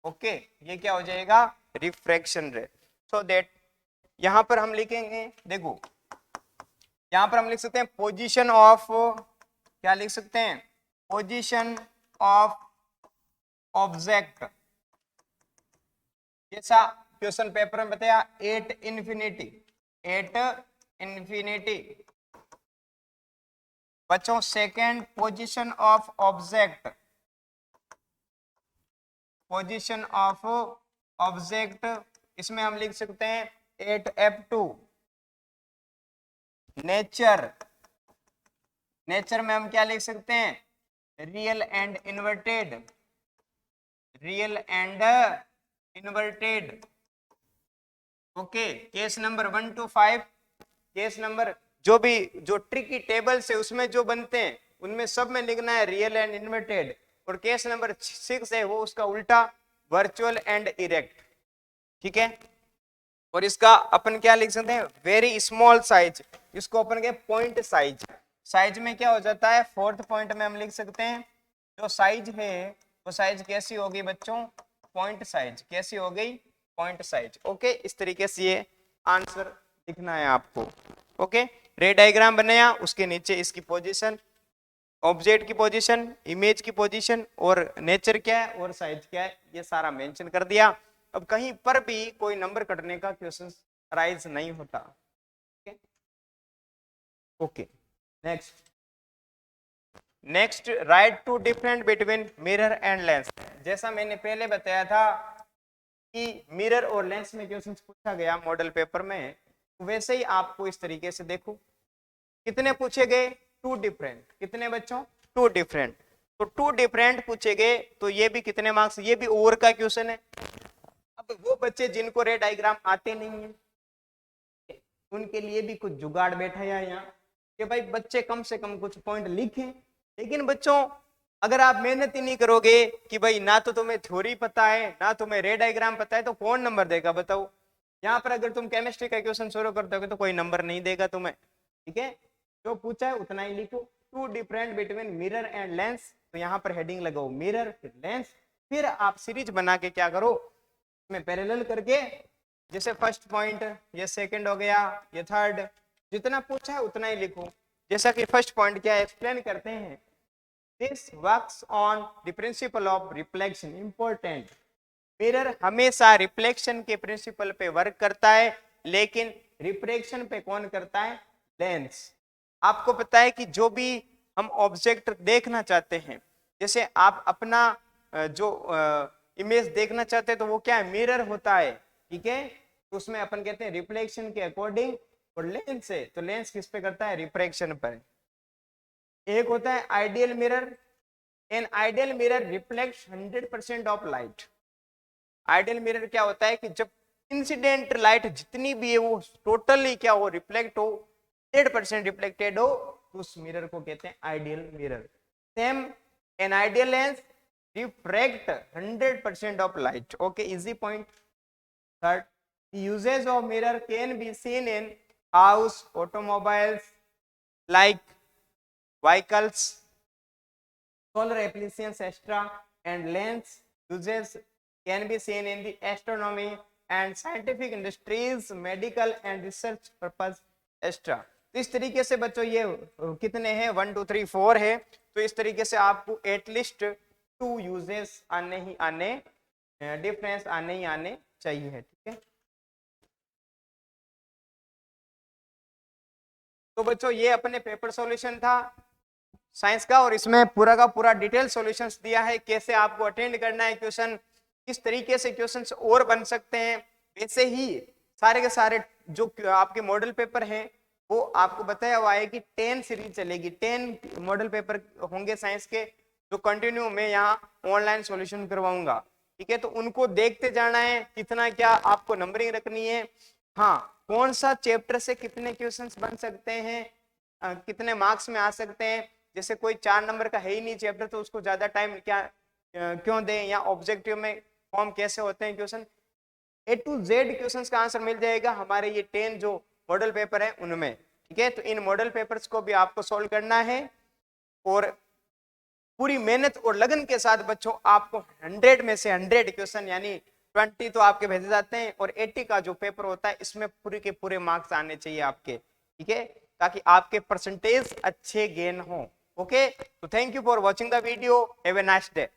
ओके, ये क्या हो जाएगा? रिफ्रैक्शन रे। सो दैट यहां पर हम लिखेंगे, देखो यहां पर हम लिख सकते हैं पोजीशन ऑफ, क्या लिख सकते हैं, पोजीशन ऑफ ऑब्जेक्ट, जैसा क्वेश्चन पेपर में बताया एट इन्फिनिटी बच्चों। Second position of object, position of object, इसमें हम लिख सकते हैं एट F2। नेचर, नेचर में हम क्या लिख सकते हैं, real and inverted, real and inverted. Okay, case number 1 to 5, case number जो भी जो ट्रिकी टेबल्स है उसमें जो बनते हैं उनमें सब में लिखना है रियल एंड इन्वर्टेड, और केस नंबर 6 है वो उसका उल्टा, वर्चुअल एंड इरेक्ट। ठीक है, और इसका अपन क्या लिख सकते हैं, वेरी स्मॉल साइज, इसको अपन के पॉइंट साइज, साइज में क्या हो जाता है, फोर्थ पॉइंट में हम लिख सकते हैं जो साइज है वो साइज कैसी होगी बच्चों, पॉइंट साइज, कैसी हो गई, पॉइंट साइज। ओके, इस तरीके से ये आंसर लिखना है आपको। ओके, रे डायग्राम बनाया, उसके नीचे इसकी पोजीशन, ऑब्जेक्ट की पोजीशन, इमेज की पोजीशन, और नेचर क्या है और साइज क्या है, ये सारा मेंशन कर दिया। अब कहीं पर भी कोई नंबर कटने का क्वेश्चन राइज नहीं होता। Okay, next write two different between mirror and lens. जैसा मैंने पहले बताया था कि मिरर और लेंस में क्वेश्चन पूछा गया मॉडल पेपर में, वैसे ही आपको इस तरीके से देखो कितने पूछे गए, 2 डिफरेंट, कितने बच्चों, 2 डिफरेंट। तो 2 डिफरेंट पूछे गए तो ये भी कितने मार्क्स, ये भी और का क्वेश्चन है। अब वो बच्चे जिनको रे डायग्राम आते नहीं है उनके लिए भी कुछ जुगाड़ बैठा है यहाँ कि भाई बच्चे कम से कम कुछ पॉइंट लिखें। लेकिन बच्चों अगर आप मेहनत ही नहीं करोगे कि भाई ना तो तुम्हें थ्योरी पता है ना तुम्हें रे डायग्राम पता है, तो कौन नंबर देगा बताओ। यहाँ पर अगर तुम केमिस्ट्री का क्वेश्चन शुरू कर दोगे तो कोई नंबर नहीं देगा तुम्हें। ठीक है, जो पूछा है उतना ही लिखो। 2 different between mirror and lens, तो यहाँ पर हेडिंग लगाओ मिरर फिर लेंस, फिर आप सीरीज बना के क्या करो, इसमें पैरेलल करके, जैसे फर्स्ट पॉइंट, ये सेकंड हो गया, ये थर्ड, जितना पूछा है उतना ही लिखो। जैसा कि फर्स्ट पॉइंट क्या एक्सप्लेन करते हैं, this works on the principle of reflection, important. Mirror हमेशा रिफ्लेक्शन के प्रिंसिपल पे वर्क करता है, लेकिन रिफ्रैक्शन पे कौन करता है, लेंस। आपको पता है कि जो भी हम ऑब्जेक्ट देखना चाहते हैं, जैसे आप अपना जो इमेज देखना चाहते हैं तो वो क्या है, मिरर होता है। ठीक है, तो उसमें अपन कहते हैं रिफ्लेक्शन के अकॉर्डिंग, और लेंस है तो लेंस किस पे करता है, रिफ्रैक्शन पर। एक होता है ideal mirror, an ideal mirror reflects 100% of light. Ideal mirror क्या होता है कि जब इंसिडेंट लाइट जितनी भी है वो टोटली क्या हो, रिफ्लेक्ट हो, 100% रिफ्लेक्टेड हो, तो उस मिरर को कहते हैं ideal mirror. Same an ideal lens refract 100% of light. Okay, easy point. Third, usages of mirror can be seen in house, automobiles like vehicles, solar applications, etc. and lens uses can be seen in the astronomy and scientific industries, medical and research purpose, etc. तो इस तरीके से बच्चों ये कितने हैं, 1 2 3 4 है। तो इस तरीके से आपको एटलीस्ट 2 यूजेस आने ही आने, डिफरेंस आने ही आने चाहिए। ठीक है, तो बच्चों ये अपने पेपर सॉल्यूशन था साइंस का, और इसमें पूरा का पूरा डिटेल सॉल्यूशंस दिया है, कैसे आपको अटेंड करना है क्वेश्चन, किस तरीके से क्वेश्चंस और बन सकते हैं। वैसे ही सारे के सारे जो आपके मॉडल पेपर हैं वो आपको बताया हुआ है कि 10 सीरीज चलेगी, 10 मॉडल पेपर होंगे साइंस के, जो कंटिन्यू मैं यहाँ ऑनलाइन सॉल्यूशन करवाऊंगा। ठीक है, तो उनको देखते जाना है, कितना क्या आपको नंबरिंग रखनी है, हाँ कौन सा चैप्टर से कितने क्वेश्चंस बन सकते हैं, कितने मार्क्स में आ सकते हैं। जैसे कोई 4 नंबर का है ही नहीं चैप्टर तो उसको ज्यादा टाइम क्या क्यों दें, या ऑब्जेक्टिव में फॉर्म कैसे होते हैं question, A to Z questions का आंसर मिल जाएगा हमारे ये 10 जो मॉडल पेपर है उनमें। ठीक है, तो इन मॉडल पेपर्स को भी आपको सॉल्व करना है, और पूरी मेहनत और लगन के साथ बच्चों आपको 100 में से 100 क्वेश्चन यानी 20 तो आपके भेजे जाते हैं और 80 का जो पेपर होता है इसमें पूरे के पूरे मार्क्स आने चाहिए आपके, ठीक है, ताकि आपके परसेंटेज अच्छे गेन हो। ओके, तो thank you for watching the video, have a nice day.